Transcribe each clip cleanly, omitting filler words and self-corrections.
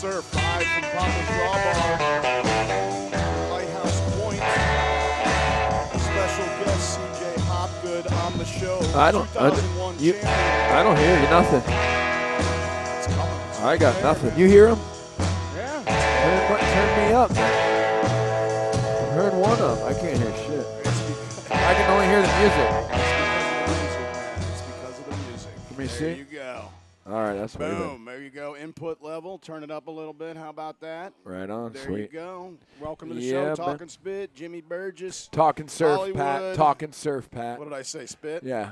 Surf, live from Papa's Raw Bar, Lighthouse Point. Special guest CJ Hobgood on the show. I don't hear you, nothing. It's coming. I got nothing. You hear him? Yeah. Turn me up, man. Turn one up. I can't hear shit. I can only hear the music. It's because of the music. Let me see. There you go. All right, that's way better. Boom. There you go. Input level. Turn it up a little bit. How about that? Right on. There Sweet. you go. Welcome to the Yeah, show. man. Talkin' Spit, Jimmy Burgess. Talking surf, Hollywood. Pat. Talking surf, Pat. What did I say? Spit? Yeah.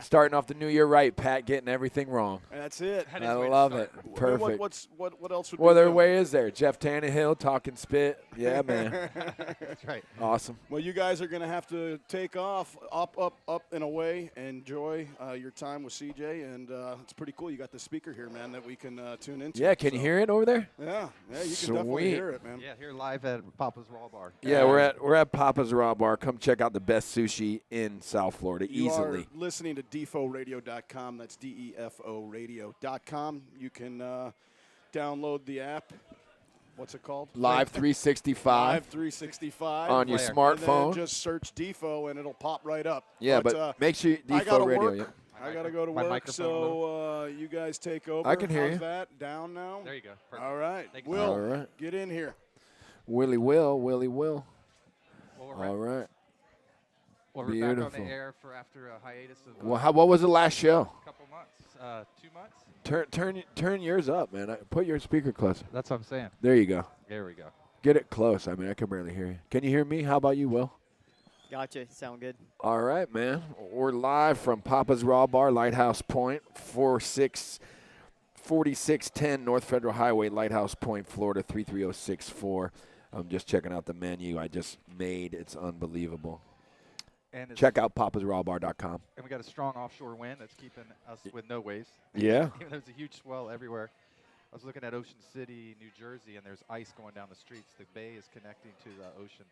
Starting off the new year right, Pat. Getting everything wrong. That's it. I love it. Perfect. What else would What we other do? way is there? Jeff Tannehill, Talking Spit. Yeah, man. That's right. Awesome. Well, you guys are going to have to take off, up and away. Enjoy your time with CJ, and it's pretty cool. You got the speaker here, man, that we can tune into. Yeah, can you hear it over there? Yeah, you can definitely hear it, man. Yeah, here live at Papa's Raw Bar. Yeah, we're at Papa's Raw Bar. Come check out the best sushi in South Florida You easily. are listening to deforadio.com. That's DEFO radio.com. You can download the app. What's it called? Live 365 Live 365 on your And smartphone. then just search Defo and it'll pop right up. Yeah, but make sure I gotta Defo Radio. work. Yeah. I got to go to My work, microphone so you guys take over. I can hear How's you. that? Down now? There you go. Perfect. All right. Thank you. Will, All right. get in here. Willie Will. Well, we're All right. Well, we're back on Beautiful. the air for after a hiatus of Well, what was the last show? a couple months, 2 months. Turn yours up, man. Put your speaker closer. That's what I'm saying. There you go. There we go. Get it close. I mean, I can barely hear you. Can you hear me? How about you, Will? Gotcha. Sound good. All right, man. We're live from Papa's Raw Bar, Lighthouse Point, 4610 North Federal Highway, Lighthouse Point, Florida, 33064. I'm just checking out the menu I just made. It's unbelievable. And it's, Check out papasrawbar.com. And we got a strong offshore wind that's keeping us with no waves. Yeah. Even though there's a huge swell everywhere. I was looking at Ocean City, New Jersey, and there's ice going down the streets. The bay is connecting to the ocean.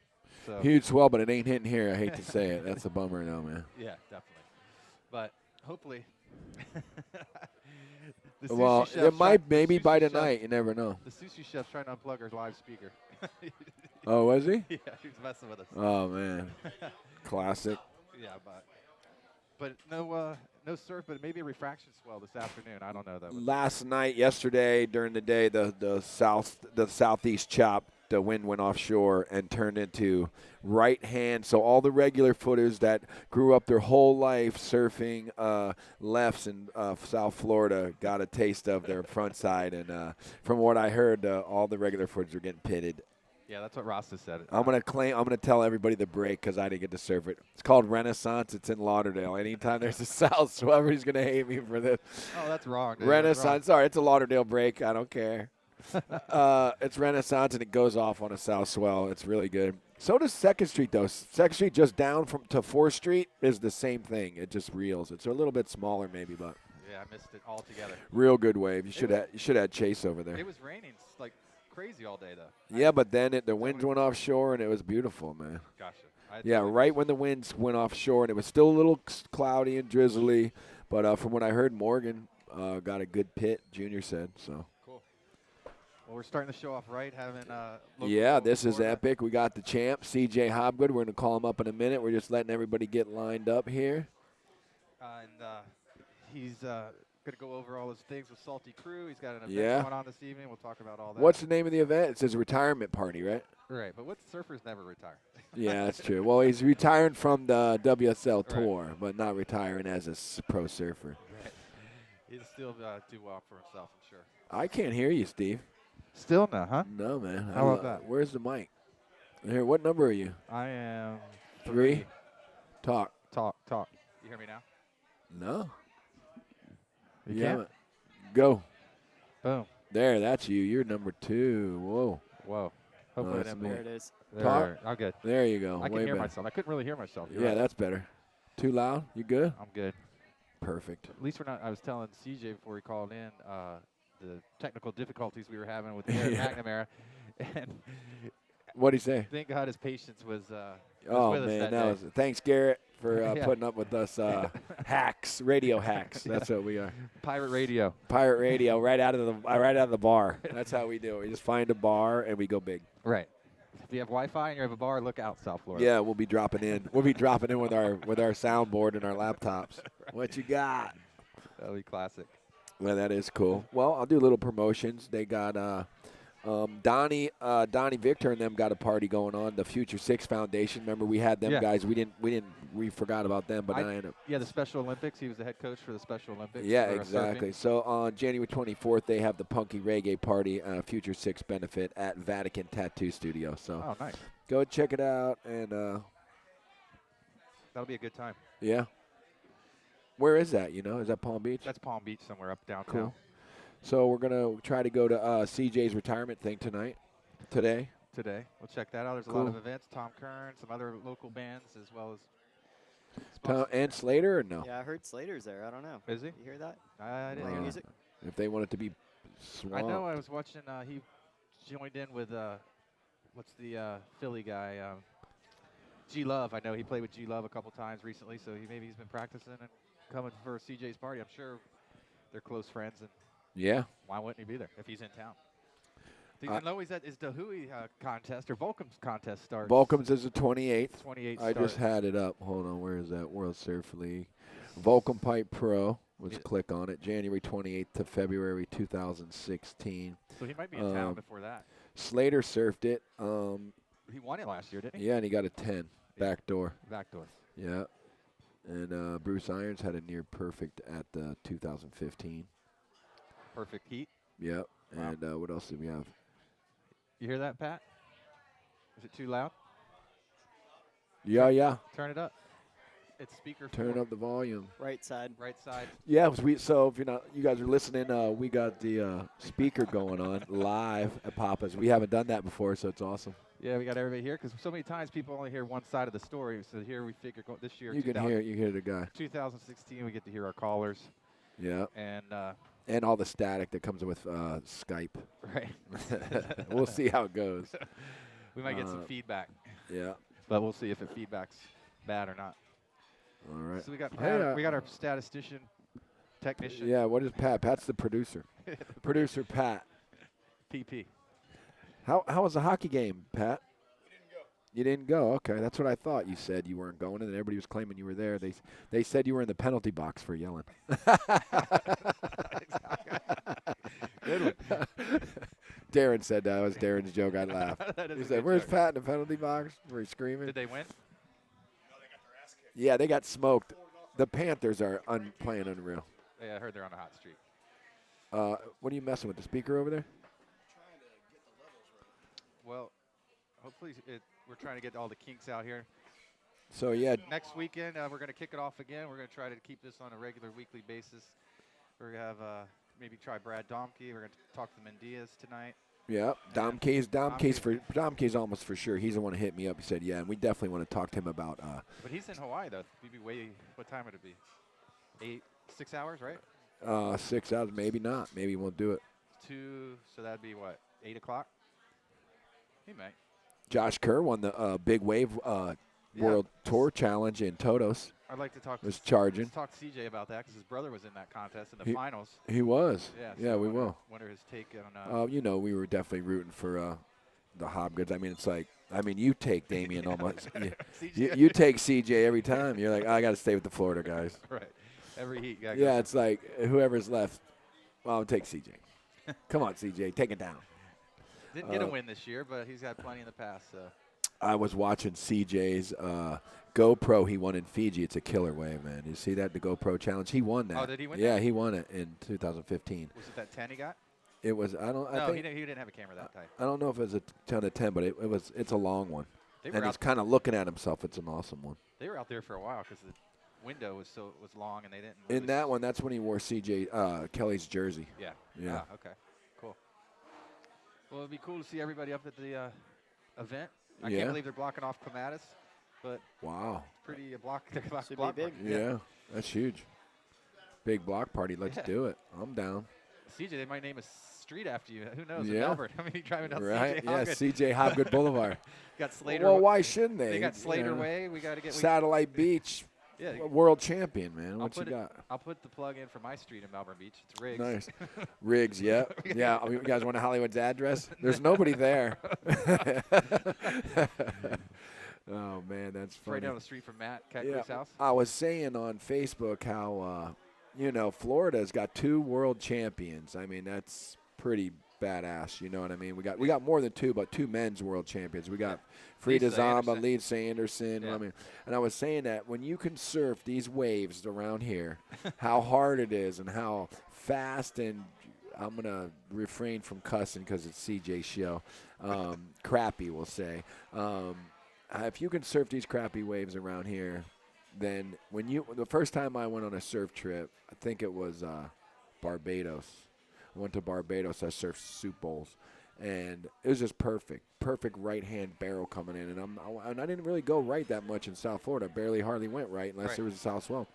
So Huge swell, but it ain't hitting here. I hate to say it. That's a bummer, though, man. yeah, definitely. But hopefully. the Well, sushi it chef's might trying- maybe the by sushi chef- tonight. You never know. The sushi chef's trying to unplug our live speaker. Oh, was he? Yeah, he was messing with us. Oh, man. Classic. Yeah, but no surf, but maybe a refraction swell this afternoon. I don't know though. Last night, yesterday, during the day, the southeast chop, the wind went offshore and turned into right hand. So all the regular footers that grew up their whole life surfing lefts in South Florida got a taste of their front side. And from what I heard, all the regular footers are getting pitted. Yeah, that's what Rasta said. I'm gonna tell everybody the break because I didn't get to surf it. It's called Renaissance. It's in Lauderdale. Anytime there's a south swell, everybody's gonna hate me for this. Oh, that's wrong. Dude. Renaissance. Sorry, it's a Lauderdale break. I don't care. It's Renaissance and it goes off on a south swell. It's really good. So does 2nd Street though. 2nd Street just down to 4th Street is the same thing. It just reels. It's a little bit smaller maybe, but Yeah, I missed it altogether. real good wave. You should have Chase over there. It was raining like crazy all day though. Yeah, but then the winds went offshore and it was beautiful, man. Gotcha. Yeah, right when the winds went offshore, and it was still a little cloudy and drizzly. But from what I heard, Morgan got a good pit, Junior said. So. Cool. Well, we're starting the show off right, having Yeah, this is epic. We got the champ, CJ Hobgood. We're going to call him up in a minute. We're just letting everybody get lined up here. And he's going to go over all his things with Salty Crew. He's got an event going on this evening. We'll talk about all that. What's the name of the event? It says retirement party, right? Right, but what surfers never retire? Yeah, that's true. Well, he's retiring from the WSL Right. tour, but not retiring as a pro surfer. Right. He'll still do well for himself, I'm sure. I can't hear you, Steve. Still no, huh? No, man. How about that? Where's the mic? Here, what number are you? I am 3? Talk. Talk. You hear me now? No. You Yeah. can't? Go. Boom. There, that's you. You're number 2. Whoa. Whoa. Hopefully I that's didn't me. There move. it is. Talk. I'm good. There you go. I can Way hear better. myself. I couldn't really hear myself. You're Yeah, right. that's better. Too loud? You good? I'm good. Perfect. At least we're not. I was telling CJ before he called in the technical difficulties we were having with Garrett Yeah. McNamara, and What'd he say? thank God his patience was Oh, with us man. that That day. was, thanks, Garrett, for Yeah. putting up with us hacks, radio hacks. That's what we are. Pirate radio. Pirate radio, right out of the bar. That's how we do it. We just find a bar and we go big. Right. If you have Wi-Fi and you have a bar, look out, South Florida. Yeah, we'll be dropping in. We'll be dropping in with our soundboard and our laptops. Right. What you got? That'll be classic. Well, that is cool. Well, I'll do little promotions. They got Donnie Victor and them got a party going on. The Future 6 Foundation. Remember, we had them guys. We forgot about them, but I ended up. Yeah, the Special Olympics. He was the head coach for the Special Olympics. Yeah, exactly. So on January 24th, they have the Punky Reggae Party, Future 6 benefit at Vatican Tattoo Studio. So nice. Go check it out, and that'll be a good time. Yeah. Where is that? Is that Palm Beach? That's Palm Beach, somewhere up downtown. Cool. So we're gonna try to go to CJ's retirement thing today. We'll check that out. There's a lot of events. Tom Kern, some other local bands, as well as. And Slater or no? Yeah, I heard Slater's there. I don't know. Is he? You hear that? I didn't hear music. If they want it to be swamped. I know. I was watching. He joined in with what's the Philly guy? G Love. I know he played with G Love a couple times recently, so maybe he's been practicing and coming for CJ's party. I'm sure they're close friends, and why wouldn't he be there if he's in town? I know is the Hui contest or Volcom's contest starts. Volcom's is the 28th. 28th. I just had it up. Hold on, where is that? World Surf League. Volcom Pipe Pro. Let's click on it. January 28th to February 2016. So he might be in town before that. Slater surfed it. He won it last year, didn't he? Yeah, and he got a 10. Backdoor. Backdoor. Yeah. And Bruce Irons had a near perfect at 2015. Perfect heat. Yep. Wow. And what else did we have? You hear that, Pat? Is it too loud? Yeah. Turn it up. It's speaker. Turn up the volume. Right side. Right side. Yeah. So if you guys are listening, we got the speaker going on live at Papa's. We haven't done that before, so it's awesome. Yeah, we got everybody here because so many times people only hear one side of the story. So here we figure this year. You can hear the guy. 2016, we get to hear our callers. Yeah. And all the static that comes with Skype. Right. We'll see how it goes. We might get some feedback. Yeah. But we'll see if the feedback's bad or not. All right. So we got Pat, we got our statistician, technician. Yeah. What is Pat? Pat's the producer. Producer Pat. PP. How was the hockey game, Pat? We didn't go. You didn't go. Okay, that's what I thought. You said you weren't going, and everybody was claiming you were there. They said you were in the penalty box for yelling. Good one. Darren said that. That was Darren's joke. I laughed. He said, "Where's joke. Pat in the penalty box?" Were he screaming? Did they win? No, they got their ass kicked. Yeah, they got smoked. The Panthers are playing unreal. Yeah, I heard they're on a hot streak. What are you messing with? The speaker over there? Trying to get the levels right. Well, hopefully we're trying to get all the kinks out here. So, yeah. Next weekend, we're going to kick it off again. We're going to try to keep this on a regular weekly basis. We're going to have maybe try Brad Domke. We're going to talk to Mendias tonight. Yeah, Domke's almost for sure. He's the one who hit me up. He said, yeah, and we definitely want to talk to him about. But he's in Hawaii, though. We'd be what time would it be? 6 hours, right? 6 hours, maybe not. Maybe he won't do it. 2, so that'd be what, 8 o'clock? He might. Josh Kerr won the Big Wave World Tour Challenge in Todos. I'd like to talk was charging. Let's talk to CJ about that because his brother was in that contest in the finals. He was. Yeah, so we will. Wonder his take on. We were definitely rooting for the Hobgoods. I mean, it's like, you take Damien almost. you take CJ every time. You're like, I got to stay with the Florida guys. Right. Every heat. Yeah, it's like whoever's left. Well, I'll take CJ. Come on, CJ, take it down. Didn't get a win this year, but he's had plenty in the past. So. I was watching CJ's GoPro he won in Fiji. It's a killer wave, man. You see that, the GoPro challenge? He won that. Oh, did he win Yeah, that? he won it in 2015. Was it that 10 he got? It was, I think, he didn't have a camera that tight. I don't know if it was a 10 of 10, but it's a long one. And he's kind of looking at himself. It's an awesome one. They were out there for a while because the window was long and they didn't. In that one, that's when he wore CJ Kelly's jersey. Yeah. Yeah. Ah, okay. Cool. Well, it'd be cool to see everybody up at the event. I can't believe they're blocking off Clematis, but wow, pretty block. Should block be big. Yeah, that's huge. Big block party. Let's do it. I'm down. CJ, they might name a street after you. Who knows? Yeah. In Melbourne. I mean, driving down Right? CJ Yeah, Hobgood. CJ Hobgood Boulevard. Got Slater. Well, why shouldn't they? They got Slater Way. We got to get Satellite Beach. Yeah. world champion, man. What you got? I'll put the plug in for my street in Melbourne Beach. It's Riggs. Nice. Riggs, yeah. Yeah, I mean, you guys want Hollywood's address? There's nobody there. Oh, man, that's funny. Right down the street from Matt Catclife's house. I was saying on Facebook how, Florida's got 2 world champions. I mean, that's pretty badass. You know what I mean? We got more than 2, but 2 men's world champions. We got Frida Zamba, Lisa Anderson. Yeah. I mean, and I was saying that when you can surf these waves around here, how hard it is and how fast and I'm gonna refrain from cussing because it's CJ's show. Crappy, we'll say. If you can surf these crappy waves around here, then the first time I went on a surf trip, I think it was Barbados. I went to Barbados. I surfed soup bowls, and it was just perfect right-hand barrel coming in. And I didn't really go right that much in South Florida. Barely, hardly went right unless there was a south swell.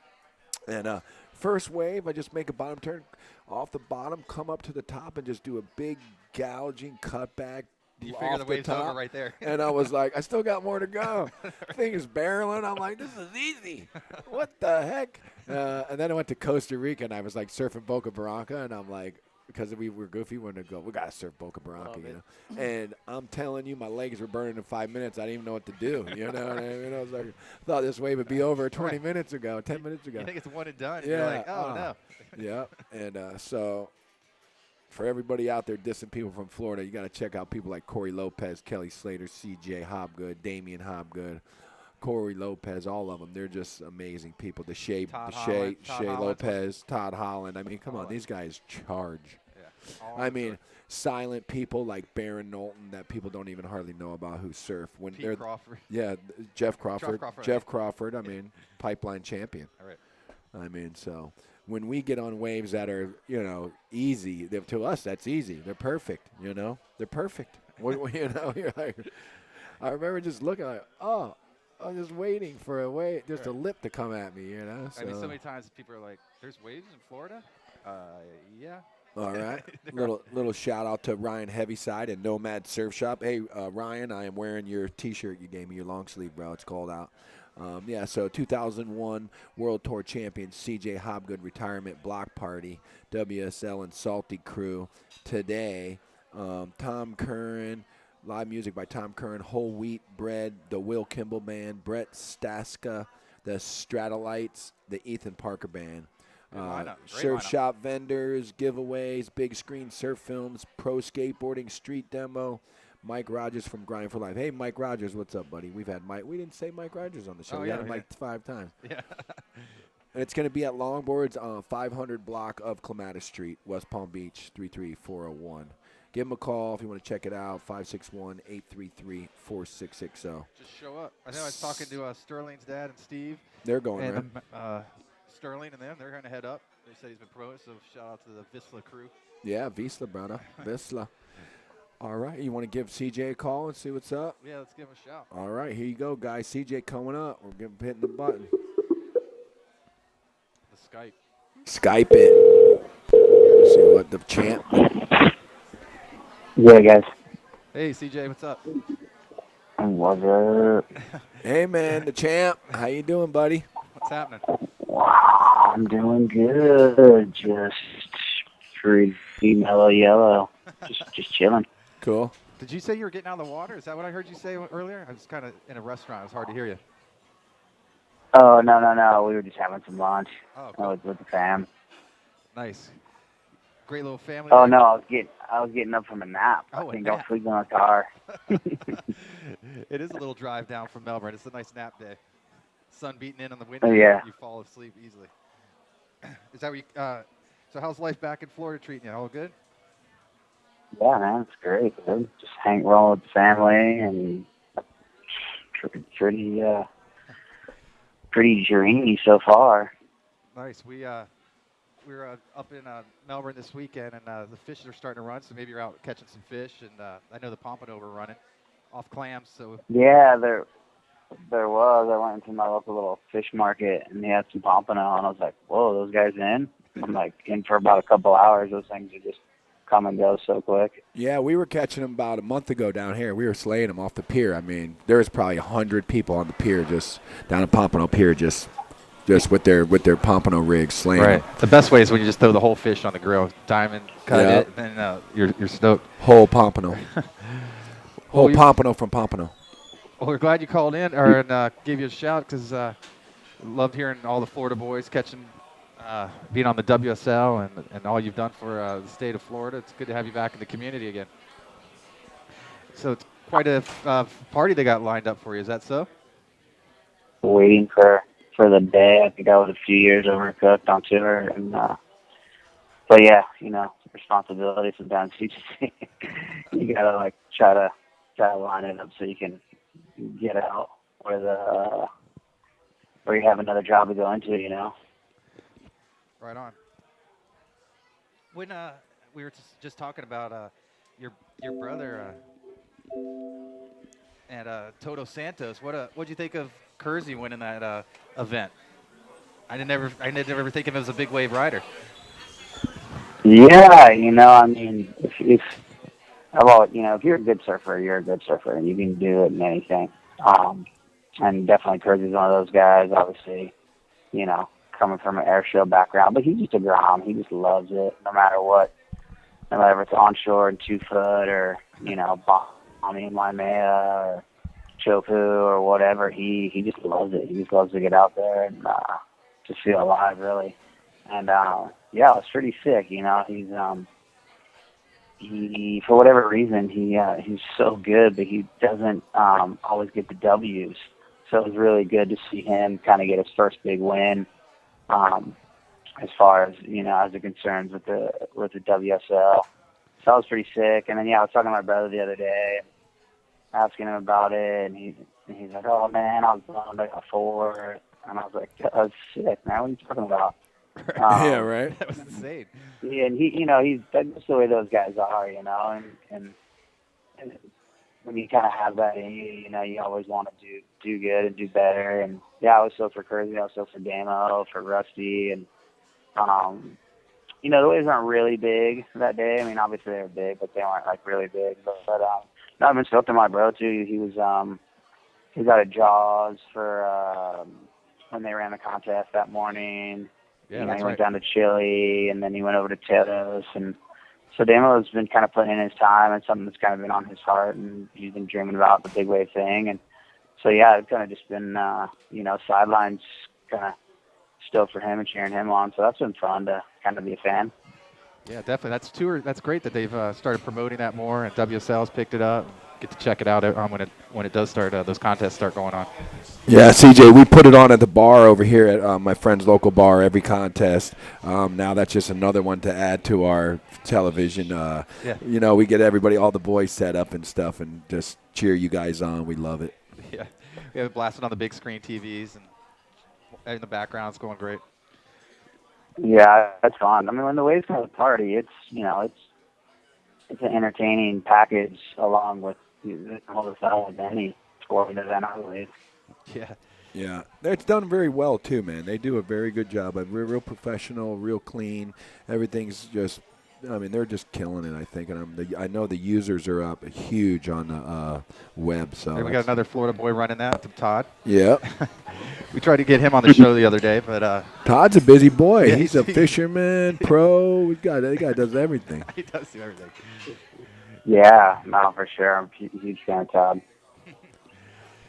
And first wave, I just make a bottom turn off the bottom, come up to the top, and just do a big gouging cutback. You figure the wave's over right there. And I was like, I still got more to go. Thing is barreling. I'm like, this is easy. What the heck? And then I went to Costa Rica, and I was like surfing Boca Barranca, and I'm like, because we were goofy, we got to surf Boca Barranca, And I'm telling you, my legs were burning in 5 minutes. I didn't even know what to do. You know what I mean? I was like, thought this wave would be over 20 minutes ago, 10 minutes ago. You think it's one and done. Yeah. You're like, oh, no. Yeah. And so for everybody out there dissing people from Florida, you got to check out people like Corey Lopez, Kelly Slater, CJ Hobgood, Damian Hobgood, Corey Lopez, all of them. They're just amazing people. Shay Lopez, Todd Holland. I mean, come on, these guys charge. Yeah. I mean, silent people like Baron Knowlton that people don't even hardly know about who surf. When Pete Crawford. Yeah, Jeff Crawford. Jeff Crawford, I mean, pipeline champion. All right. I mean, so when we get on waves that are, easy, to us, that's easy. They're perfect, They're perfect. You're like, I remember just looking like, oh, I'm just waiting for a wave, just a lip to come at me, So. I mean, so many times people are like, there's waves in Florida? Yeah. All right. little shout out to Ryan Heaviside and Nomad Surf Shop. Hey, Ryan, I am wearing your T-shirt you gave me, your long sleeve, bro. It's called out. So 2001 World Tour champion CJ Hobgood retirement block party, WSL and Salty crew today. Tom Curran, live music by Tom Curran, Whole Wheat Bread, the Will Kimball Band, Brett Staska, the Stratolites, the Ethan Parker Band. Surf shop vendors, giveaways, big screen surf films, pro skateboarding, street demo. Mike Rogers from Grind for Life. Hey, Mike Rogers, what's up, buddy? We've had Mike. We didn't say Mike Rogers on the show. We had him like 5 times. Yeah. And it's going to be at Longboards on 500 block of Clematis Street, West Palm Beach, 33401. Give him a call if you want to check it out, 561-833-4660. Just show up. I know I was talking to Sterling's dad and Steve. They're going, and, right? Sterling and them, they're going to head up. They said he's been promoted, so shout out to the Visla crew. Yeah, Visla, brother. Visla. All right, you want to give CJ a call and see what's up? Yeah, let's give him a shout. All right, here you go, guys. CJ coming up. We're hitting the button. The Skype. Skype it. See what the champ. Yeah, guys. Hey, CJ, what's up? What's up? Hey, man, the champ. How you doing, buddy? What's happening? Wow, I'm doing good. Just pretty mellow yellow. Just chilling. Cool. Did you say you were getting out of the water? Is that what I heard you say earlier? I was kind of in a restaurant. It was hard to hear you. Oh, no. We were just having some lunch. Oh, I cool. was with the fam. Nice. Great little family. Oh, there. no, I was getting up from a nap. Oh, I think a I was nap. sleeping in the car. It is a little drive down from Melbourne. It's a nice nap day. Sun beating in on the window. Oh, yeah. You fall asleep easily. Is that what you, so how's life back in Florida treating you? All good? Yeah, man, it's great. Dude. Just rolling with the family and pretty dreamy so far. Nice. We were up in Melbourne this weekend, and the fish are starting to run, so maybe you're out catching some fish. And I know the pompano were running off clams. So Yeah, there was. I went into my local little fish market, and they had some pompano, and I was like, whoa, those guys in? I'm like, in for about a couple hours. Those things are just come and go so quick. Yeah, we were catching them about a month ago down here. We were slaying them off the pier. I mean, there was probably 100 people on the pier, just down at Pompano Pier, just just with their pompano rigs slaying Right. them. The best way is when you just throw the whole fish on the grill, diamond, cut Yeah. it, and then you're stoked. Whole pompano. Whole Well, pompano from pompano. Well, we're glad you called in and gave you a shout because loved hearing all the Florida boys catching, being on the WSL and all you've done for the state of Florida. It's good to have you back in the community again. So it's quite a party they got lined up for you. Is that so? Waiting for the day. I think I was a few years overcooked on tour, and but yeah, responsibility sometimes. You gotta like try to line it up so you can get out where you have another job to go into. Right on. When we were just talking about your brother and Toto Santos, what'd you think of Kersey winning that event? I didn't ever think of him as a big wave rider. Yeah, I mean, if you're a good surfer, you're a good surfer, and you can do it in anything. And definitely Kersey's one of those guys. Obviously, coming from an air show background, but he's just a Grom. He just loves it, no matter what. No matter if it's onshore and 2 foot or Bonnie and Waimea or Chopu or whatever, he just loves it. He just loves to get out there and just feel alive, really. And yeah, it was pretty sick. He for whatever reason he's so good, but he doesn't always get the W's. So it was really good to see him kind of get his first big win. As far as as it concerns with the WSL, so that was pretty sick. And then I was talking to my brother the other day, asking him about it, and he's like, "Oh man, I was bummed I got 4," and I was like, "That's sick, man. What are you talking about?" Yeah, right. That was insane. Yeah, and he's that's the way those guys are, and when you kind of have that in you, you always want to do good and do better. And I was so for Kersey, I was so for Damo, for Rusty, and the waves aren't really big that day. I mean, obviously they were big, but they weren't like really big. But no, I've been stoked to my bro too. He was out at Jaws for when they ran the contest that morning. Yeah, He went down to Chile, and then he went over to Teros, and so Damo has been kind of putting in his time, and something that's kind of been on his heart, and he's been dreaming about the big wave thing, and so it's kind of just been sidelines, kind of stoked for him and cheering him on. So that's been fun to kind of be a fan. Yeah, definitely. That's great that they've started promoting that more, and WSL's picked it up. Get to check it out when it does start. Those contests start going on. Yeah, CJ, we put it on at the bar over here at my friend's local bar every contest. Now that's just another one to add to our television. We get everybody, all the boys set up and stuff, and just cheer you guys on. We love it. Yeah, we have it blasted on the big screen TVs, and in the background, it's going great. Yeah, that's fun. I mean, when the waves have a party, it's an entertaining package along with all the fun of any sporting event, I believe. Yeah. Yeah, it's done very well too, man. They do a very good job. Real professional, real clean. Everything's just, they're just killing it. I think, and I know the users are up huge on the web. So we got another Florida boy running that, Todd. Yeah. We tried to get him on the show the other day, but Todd's a busy boy. Yeah, he's a fisherman, pro. That guy does everything. He does do everything. Yeah, no, for sure. I'm a huge fan of Todd.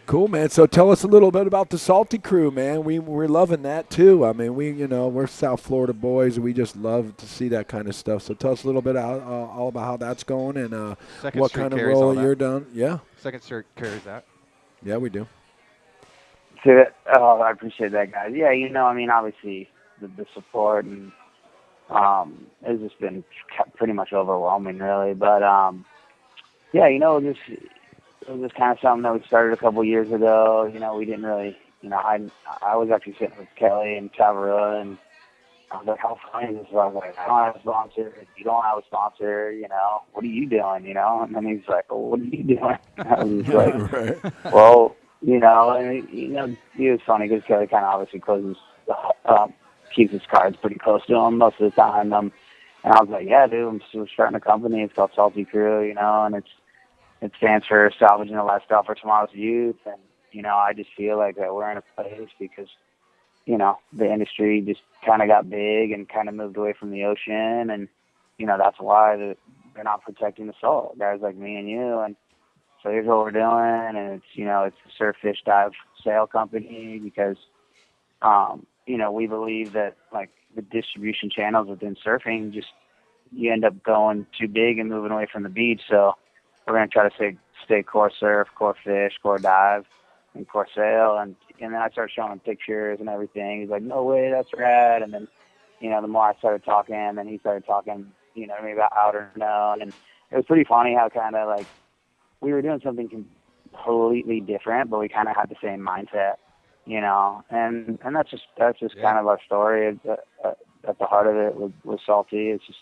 Cool, man. So tell us a little bit about the Salty Crew, man. We're loving that too. I mean, we're South Florida boys. We just love to see that kind of stuff. So tell us a little bit all about how that's going and what kind of role you're done. Yeah. Second Street carries that. Yeah, we do. I appreciate that, guys. Yeah, obviously the support and it's just been pretty much overwhelming, really. But it was just kind of something that we started a couple years ago. We didn't really, I was actually sitting with Kelly and Tavarua, and I was like, how funny is this? I was like, I don't have a sponsor. You don't have a sponsor. What are you doing? And then he's like, well, what are you doing? I was like, right. Well, he was funny because Kelly kind of obviously keeps his cards pretty close to him most of the time. And I was like, yeah, dude, we're starting a company. It's called Salty Crew, and it stands for Salvaging the Lifestyle for Tomorrow's Youth. And, I just feel like that we're in a place because, the industry just kind of got big and kind of moved away from the ocean, and that's why they're not protecting the salt. Guys like me and you, and so here's what we're doing, and it's a surf, fish, dive, sail company because we believe that like the distribution channels within surfing, just you end up going too big and moving away from the beach. So we're going to try to stay core surf, core fish, core dive, and core sail. And then I started showing him pictures and everything. He's like, no way, that's rad. And then, the more I started talking, then he started talking, to me about outer known. And it was pretty funny how kind of like we were doing something completely different, but we kind of had the same mindset, and that's just kind of our story. At the heart of it was Salty. It's just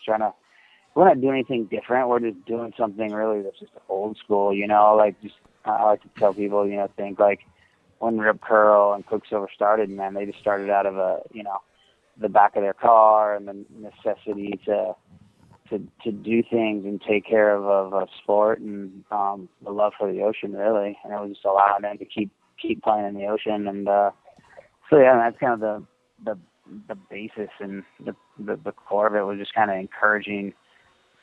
we're not doing anything different. We're just doing something really that's just old school, like just, I like to tell people, think like when Rip Curl and Quicksilver started, man, they just started out of the back of their car and the necessity to do things and take care of a sport and the love for the ocean, really. And it was just allowing them to keep playing in the ocean. And so yeah, that's kind of the basis and the core of it was just kind of encouraging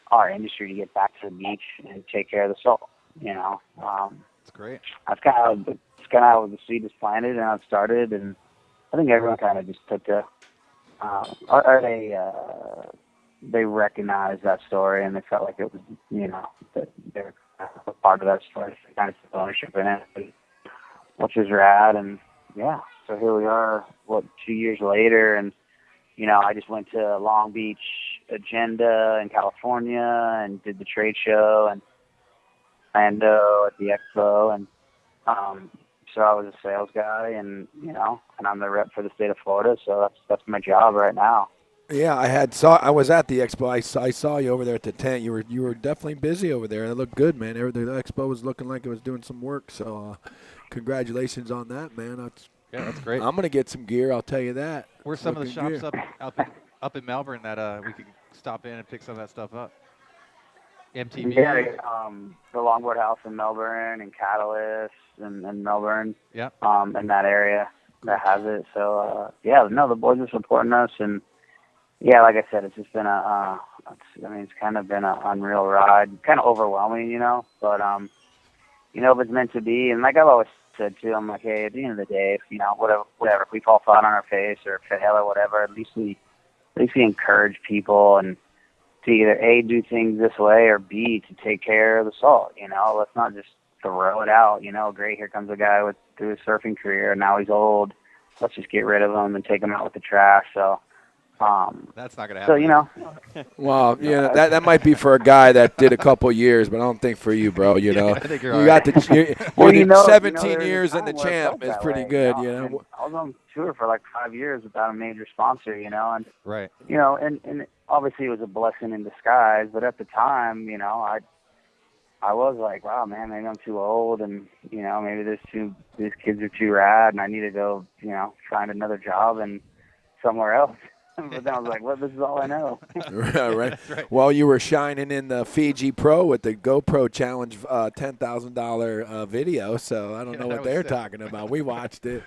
our industry to get back to the beach and take care of the salt. That's great. That's kind of how the seed was planted and how it started. And I think everyone kind of just took they recognized that story and they felt like it was, that they were a part of that story. So they kind of took ownership in it, which is rad. And yeah, so here we are, 2 years later, and I just went to Long Beach Agenda in California and did the trade show and Orlando at the expo, and so I was a sales guy, and and I'm the rep for the state of Florida, so that's my job right now. Yeah, I was at the expo. I saw you over there at the tent. You were definitely busy over there. It looked good, man. The expo was looking like it was doing some work. So, congratulations on that, man. That's great. I'm gonna get some gear. I'll tell you that. Where's some of the shops up in Melbourne that we could stop in and pick some of that stuff up? MTV. Yeah, the Longboard House in Melbourne and Catalyst and Melbourne. Yeah. In that area that has it. So the boys are supporting us, and yeah, like I said, it's just been it's kind of been an unreal ride, kind of overwhelming, but if it's meant to be, and like I've always said too, I'm like, hey, at the end of the day, if whatever, if we fall flat on our face or fail or whatever, at least we encourage people and to either A, do things this way, or B, to take care of the salt. Let's not just throw it out. Great, here comes a guy through his surfing career, and now he's old. Let's just get rid of him and take him out with the trash. So that's not going to happen. So well, that might be for a guy that did a couple years, but I don't think for you, bro. I think you're you got right. you 17 years and the champ is pretty good. I was on tour for like 5 years without a major sponsor, and right. And obviously it was a blessing in disguise, but at the time, I was like, wow, man, maybe I'm too old, and maybe these kids are too rad, and I need to go, find another job and somewhere else. But then I was like, well, this is all I know. Right. Well, you were shining in the Fiji Pro with the GoPro Challenge $10,000 video, so I don't know what they're talking about. We watched it.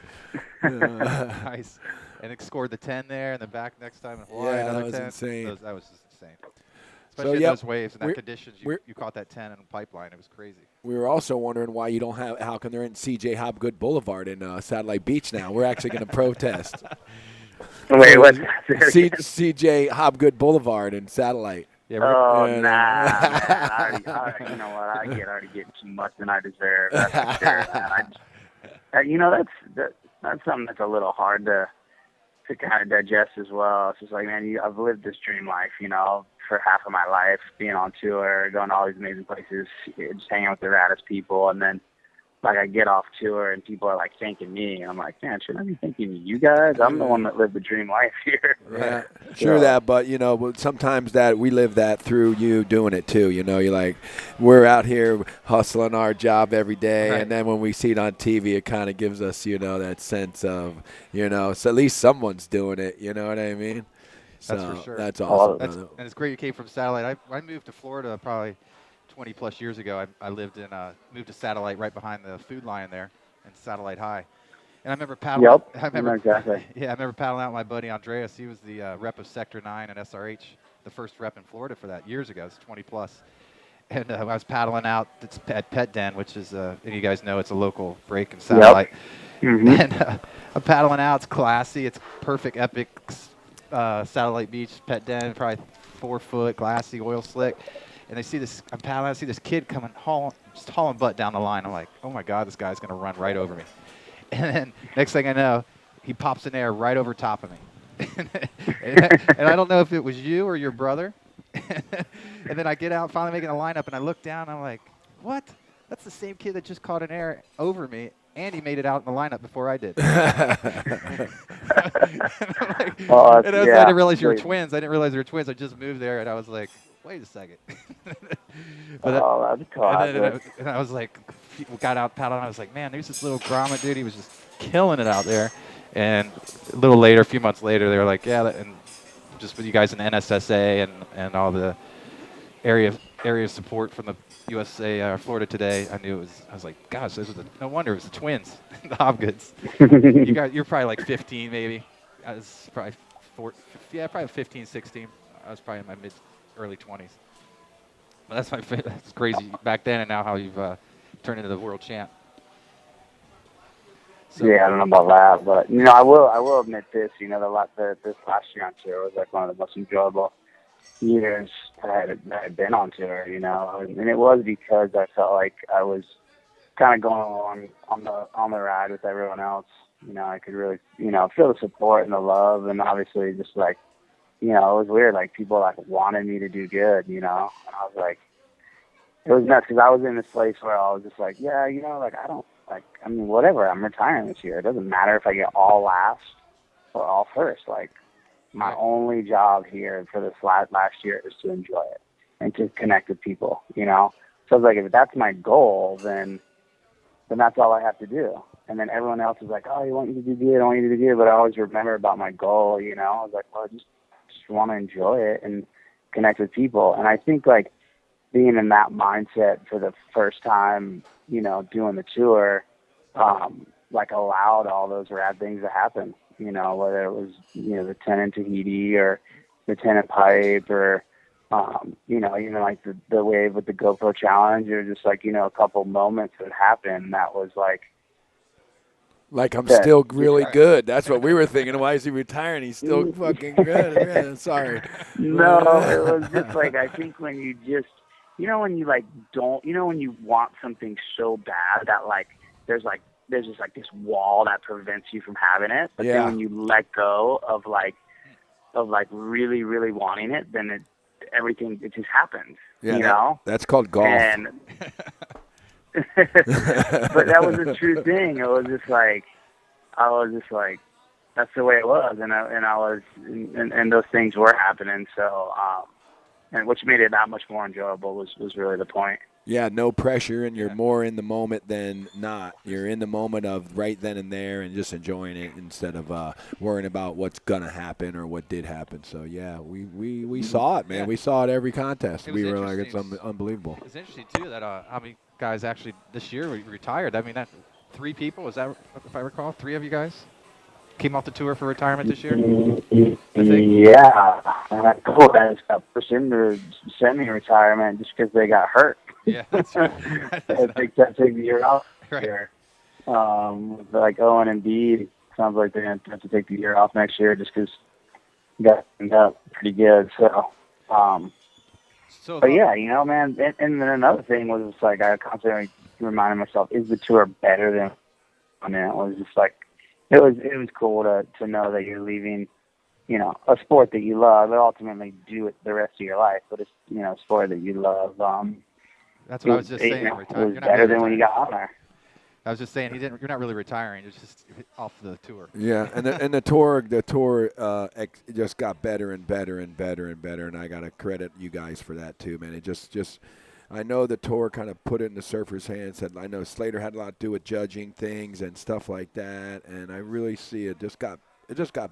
Nice. And it scored the 10 there, and then back next time in Hawaii, yeah, another that was 10. insane. That was just insane. Especially in those waves and that conditions, you caught that 10 in the pipeline. It was crazy. We were also wondering why you don't have, how come they're in CJ Hobgood Boulevard in Satellite Beach now? We're actually going to protest. Wait, what? CJ Hobgood Boulevard in Satellite. Yeah, man. You know what? I already get too much than I deserve. That's for sure, man. That's something that's a little hard to kind of digest as well. It's just like, man, I've lived this dream life, for half of my life, being on tour, going to all these amazing places, just hanging with the raddest people, and then like I get off tour and people are like thanking me, and I'm like, man, shouldn't I be thanking you guys? I'm the one that lived the dream life here. Yeah, sure that, but sometimes that we live that through you doing it too. You're like, we're out here hustling our job every day, right. And then when we see it on TV, it kind of gives us, that sense of, so at least someone's doing it. You know what I mean? That's for sure. That's awesome. And it's great you came from Satellite. I moved to Florida probably 20 plus years ago. I moved to Satellite right behind the Food Lion there in Satellite High. And I remember paddling. Yep. I remember Exactly. Yeah, I remember paddling out with my buddy Andreas. He was the rep of Sector 9 and SRH, the first rep in Florida for that years ago. It's 20 plus. And I was paddling out at Pet Den, which is, you guys know, it's a local break and satellite. Yep. Mm-hmm. And I'm paddling out. It's classy. It's perfect, epic satellite beach, Pet Den, probably 4 foot, glassy, oil slick. And I'm paddling. I see this kid coming, just hauling butt down the line. I'm like, oh my God, this guy's going to run right over me. And then next thing I know, he pops in air right over top of me. And I don't know if it was you or your brother. And then I get out, finally making a lineup, and I look down, and I'm like, what? That's the same kid that just caught an air over me, and he made it out in the lineup before I did. I didn't realize you were twins. I just moved there, and I was like, wait a second. That's classic. And I was like, got out paddling. I was like, man, there's this little grommet dude. He was just killing it out there. And a little later, a few months later, they were like, yeah, and just with you guys in the NSSA and all the area of support from the USA Florida Today, I was like, gosh, no wonder it was the twins, the Hobgoods. You're probably like 15 maybe. I was probably probably 15, 16. I was probably in my early 20s. But that's crazy back then, and now how you've turned into the world champ. So, yeah, I don't know about that, but I will admit this. This last year on tour was like one of the most enjoyable years I had been on tour. And it was because I felt like I was kind of going along on the ride with everyone else. I could really feel the support and the love, and obviously just like it was weird. Like people like wanted me to do good. And I was like, it was nuts because I was in this place where I was just like, yeah, like I don't. Like, I mean, whatever, I'm retiring this year. It doesn't matter if I get all last or all first. Like, my only job here for this last year is to enjoy it and to connect with people, So I was like, if that's my goal, then that's all I have to do. And then everyone else is like, oh, I want you to do good, I want you to do good. But I always remember about my goal, I was like, well, I just want to enjoy it and connect with people. And I think, like, being in that mindset for the first time, doing the tour, like allowed all those rad things to happen, whether it was, the 10 in Tahiti or the 10 in Pipe or, even like the wave with the GoPro challenge or just like, a couple moments that happened that was like I'm still really good. That's what we were thinking. Why is he retiring? He's still fucking good. Man, sorry. No, it was just like, I think when you just, when you like don't, when you want something so bad that like there's just like this wall that prevents you from having it. But then when you let go of really, really wanting it, then everything just happens. Yeah, that's called golf. And but that was a true thing. It was just like that's the way it was, and those things were happening. So. And which made it that much more enjoyable was really the point. Yeah, no pressure, and you're more in the moment than not. You're in the moment of right then and there and just enjoying it instead of worrying about what's going to happen or what did happen. So, yeah, we saw it, man. Yeah. We saw it every contest. We were like, it's unbelievable. It's interesting, too, that how many guys actually this year retired. I mean, that 3 people, was that, if I recall, 3 of you guys came off the tour for retirement this year? I think. Yeah, and a couple guys got pushed into semi-retirement just because they got hurt. Yeah, that's right. They got to take the year off right. Here. Like Owen and Bede, sounds like they're going to have to take the year off next year just because got up pretty good. So, but yeah, man. And then another thing was just like I constantly reminded myself, is the tour better than? I mean, it was just like. It was cool to know that you're leaving, a sport that you love, but ultimately do it the rest of your life. But it's, a sport that you love. That's what I was just saying. It was better than when you got on there. I was just saying you're not really retiring. You're just off the tour. Yeah, and the tour just got better and better and better and better. And I gotta credit you guys for that too, man. It just. I know the tour kind of put it in the surfer's hands. And I know Slater had a lot to do with judging things and stuff like that. And I really see it just got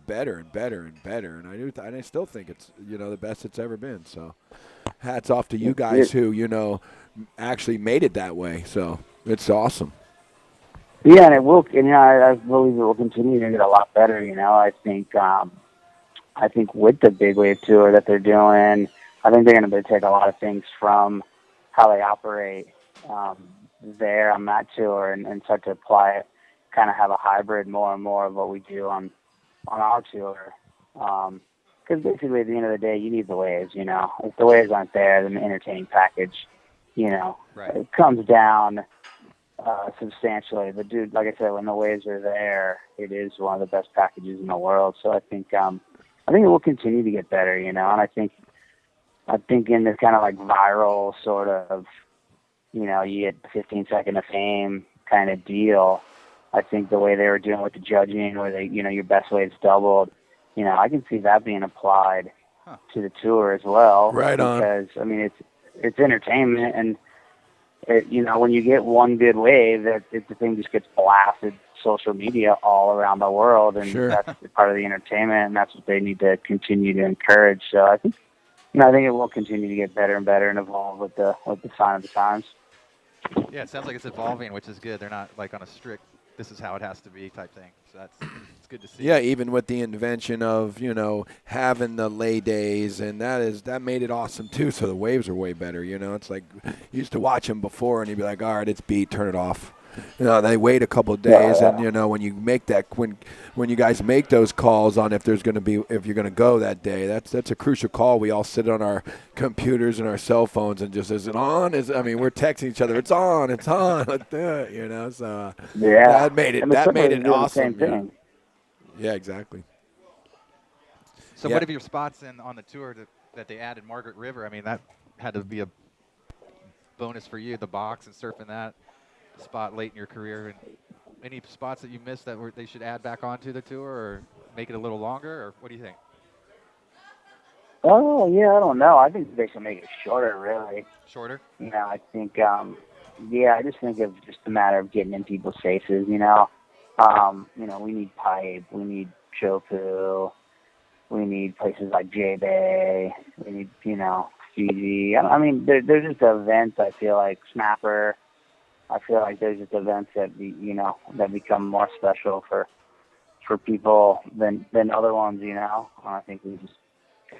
better and better and better. And I still think it's the best it's ever been. So hats off to you guys who actually made it that way. So it's awesome. Yeah, and it will. And, I believe it will continue to get a lot better. I think with the big wave tour that they're doing, I think they're going to take a lot of things from how they operate there on that tour and start to apply it, kind of have a hybrid more and more of what we do on our tour. Because basically, at the end of the day, you need the waves. If the waves aren't there, then the entertaining package, Right. it comes down substantially. But dude, like I said, when the waves are there, it is one of the best packages in the world. So I think it will continue to get better, and I think in this kind of like viral sort of, you get 15-second of fame kind of deal. I think the way they were doing with the judging, where your best waves doubled, I can see that being applied to the tour as well. Right on. Because it's entertainment, and when you get one good wave, the thing just gets blasted social media all around the world, and Sure. that's part of the entertainment, and that's what they need to continue to encourage. So I think it will continue to get better and better and evolve with the sign of the times. Yeah, it sounds like it's evolving, which is good. They're not like on a strict, this is how it has to be type thing. So it's good to see. Yeah, even with the invention of, having the lay days, and that made it awesome too. So the waves are way better, It's like you used to watch them before and you'd be like, all right, it's beat, turn it off. They wait a couple of days, and when you make that, when you guys make those calls on if you're going to go that day, that's a crucial call. We all sit on our computers and our cell phones and just, is it on? We're texting each other, it's on, let's do it, So that made it awesome. Same thing. Yeah, exactly. So what are your spots on the tour that they added Margaret River? That had to be a bonus for you, the box and surfing that spot late in your career. And any spots that you missed that they should add back onto the tour or make it a little longer, or what do you think? Oh, yeah, I don't know. I think they should make it shorter, really. Shorter? I think, I just think of just a matter of getting in people's faces, we need pipe, we need Chopu, we need places like J-Bay, we need, Fiji. There's just events, I feel like, Snapper. I feel like there's just events that that become more special for people than other ones. I think we just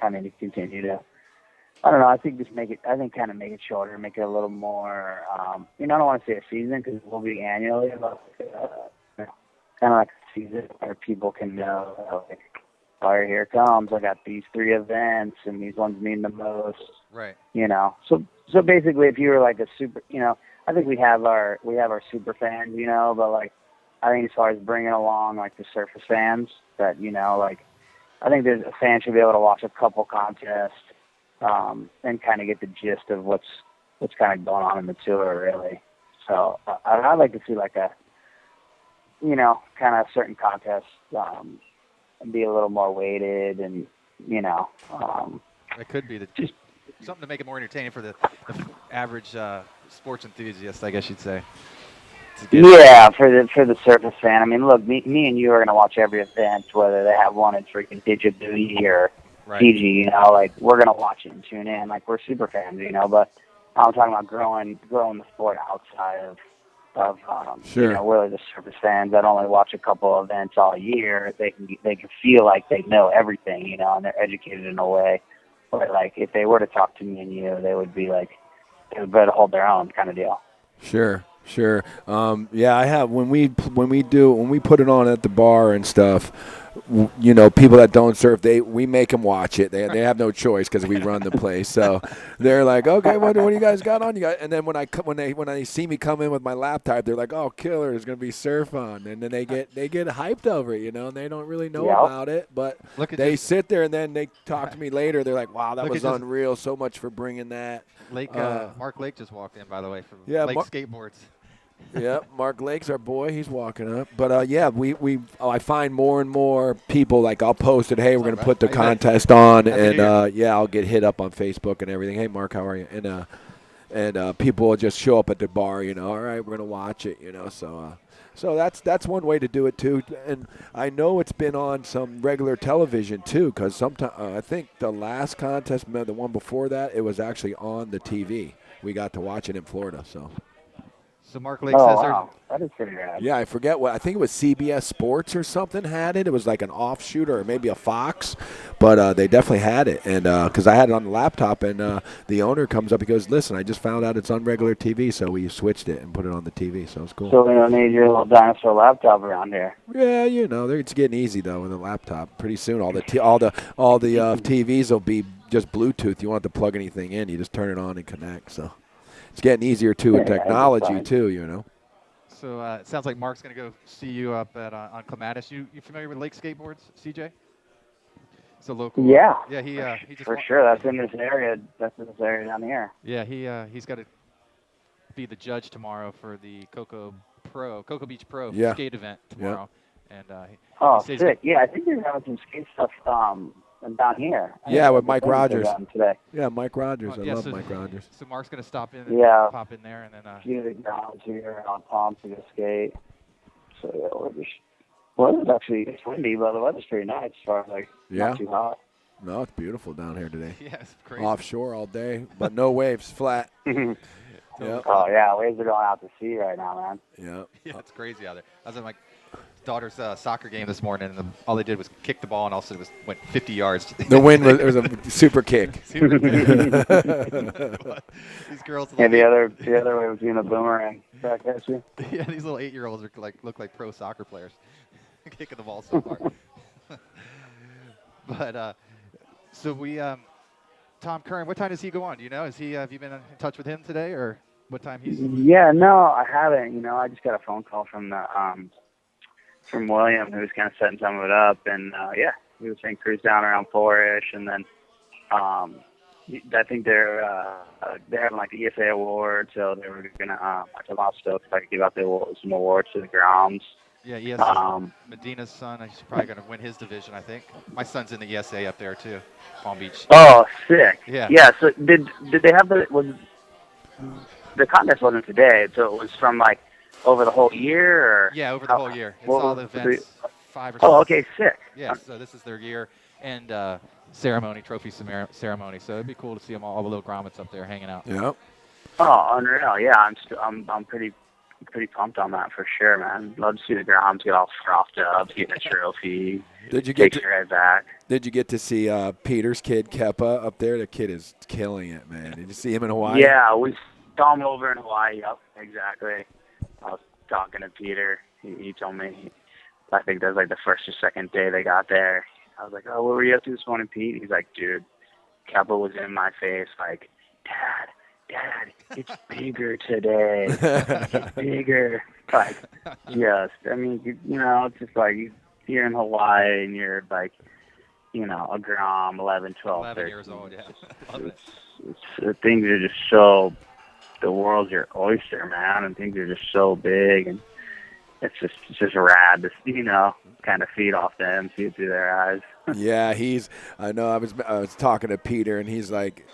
kind of need to continue to. I don't know. I think make it shorter, make it a little more. I don't want to say a season because it will be annually, but kind of like a season where people can know, like, all right, here it comes. I got these 3 events, and these ones mean the most. Right. So basically, if you were like a super, I think we have our super fans, but like, I think as far as bringing along like the surface fans, that I think there's a fan should be able to watch a couple contests, and kind of get the gist of what's kind of going on in the tour, really. So I'd like to see like a, kind of certain contests be a little more weighted, and it could be just something to make it more entertaining for the average sports enthusiast, I guess you'd say. Yeah, for the surface fan. Look, me and you are going to watch every event, whether they have one in freaking Djibouti or Fiji. Like, we're going to watch it and tune in. Like, we're super fans, But I'm talking about growing the sport outside of really the surface fans that only watch a couple events all year. They can feel like they know everything, and they're educated in a way. But like, if they were to talk to me and you, they would be like, they would better hold their own kind of deal. Sure. I have when we put it on at the bar and stuff. People that don't surf, we make them watch it. They have no choice because we run the place. So they're like, okay, what do you guys got on? And then when they see me come in with my laptop, they're like, oh, killer, there's gonna be surf on, and then they get hyped over it, and they don't really know about it, but they sit there and then they talk to me later. They're like, wow, that was unreal. So much for bringing that. Mark Lake just walked in, by the way, from Lake Skateboards. Yeah, Mark Lake's our boy. He's walking up. But I find more and more people, like, I'll post it, hey, we're going to put the contest on, and I'll get hit up on Facebook and everything. Hey, Mark, how are you? And people will just show up at the bar, all right, we're going to watch it, So that's one way to do it too. And I know it's been on some regular television too, because sometimes I think the last contest, the one before that, it was actually on the TV. We got to watch it in Florida, so. So Mark Lake Oh says wow, that is pretty rad. Yeah, I forget what. I think it was CBS Sports. That is pretty rad. Yeah, I forget what. I think it was CBS Sports or something had it. It was like an offshoot or maybe a Fox, but they definitely had it. And because I had it on the laptop, and the owner comes up, he goes, "Listen, I just found out it's on regular TV, so we switched it and put it on the TV. So it's cool." So we don't need your little dinosaur laptop around here. Yeah, it's getting easy though with a laptop. Pretty soon, all the TVs will be just Bluetooth. You won't have to plug anything in. You just turn it on and connect. So it's getting easier too with Yeah, technology that's fine. too. So it sounds like Mark's going to go see you up at on Clematis. You familiar with Lake Skateboards, CJ? It's a local. Yeah. Yeah, he just For sure, that's in this area. That's in this area down here. Yeah, he's got to be the judge tomorrow for the Cocoa Beach Pro skate event tomorrow. And Oh, he says sick! Yeah, I think they're having some skate stuff down here. Yeah, with Mike Rogers. Today. Yeah, Mike Rogers. I love so Mike Rogers. So Mark's going to stop in and pop in there, and then a few of the grounds here on Palm to go skate. So yeah, it's windy, but the weather's pretty nice as far as not too hot. No, it's beautiful down here today. Yeah, it's crazy. Offshore all day, but no waves, flat. Yep. Oh yeah, waves are going out to sea right now, man. Yep. Yeah, it's crazy out there. I was at my daughter's soccer game this morning, and all they did was kick the ball, and also went 50 yards. The wind was a super kick. These girls. And the other way was being a boomerang back at you. Yeah, these little 8-year-olds look like pro soccer players, kicking the ball so far. But so we, Tom Curran, what time does he go on? Do you know? Have you been in touch with him today, or what time he's? Yeah, no, I haven't. I just got a phone call from the from William, who was kind of setting some of it up, and he was saying cruise down around 4-ish, and then I think they're having like the ESA award, so they were gonna I told him if I could give out some awards to the grounds. Yeah, ESA. Medina's son, he's probably gonna win his division, I think. My son's in the ESA up there too, Palm Beach. Oh, sick. Yeah. Yeah. So did they have the contest wasn't today, so it was from over the whole year, or? Yeah, over the whole year. It's all the events, 5 or 6. Oh, okay, sick. Yeah, so this is their year and trophy ceremony. So it'd be cool to see them all the little grommets up there hanging out. Yep. Oh, unreal. Yeah, I'm pretty pumped on that for sure, man. Love to see the groms get all frothed up, getting a trophy. Did you get right back? Did you get to see Peter's kid Keppa up there? The kid is killing it, man. Did you see him in Hawaii? Yeah, we saw him over in Hawaii. Yep, exactly. I was talking to Peter. He told me, I think that was the first or second day they got there. I was like, oh, what were you up to this morning, Pete? He's like, dude, Keppa was in my face Dad, it's bigger today. It's bigger. Yes. I mean, it's just you're in Hawaii and you're a Grom, 11, 12, 11 13. years old, yeah. Things are just so, the world's your oyster, man, and things are just so big, and it's just rad to, kind of feed off them, see it through their eyes. Yeah, I know I was talking to Peter, and he's like,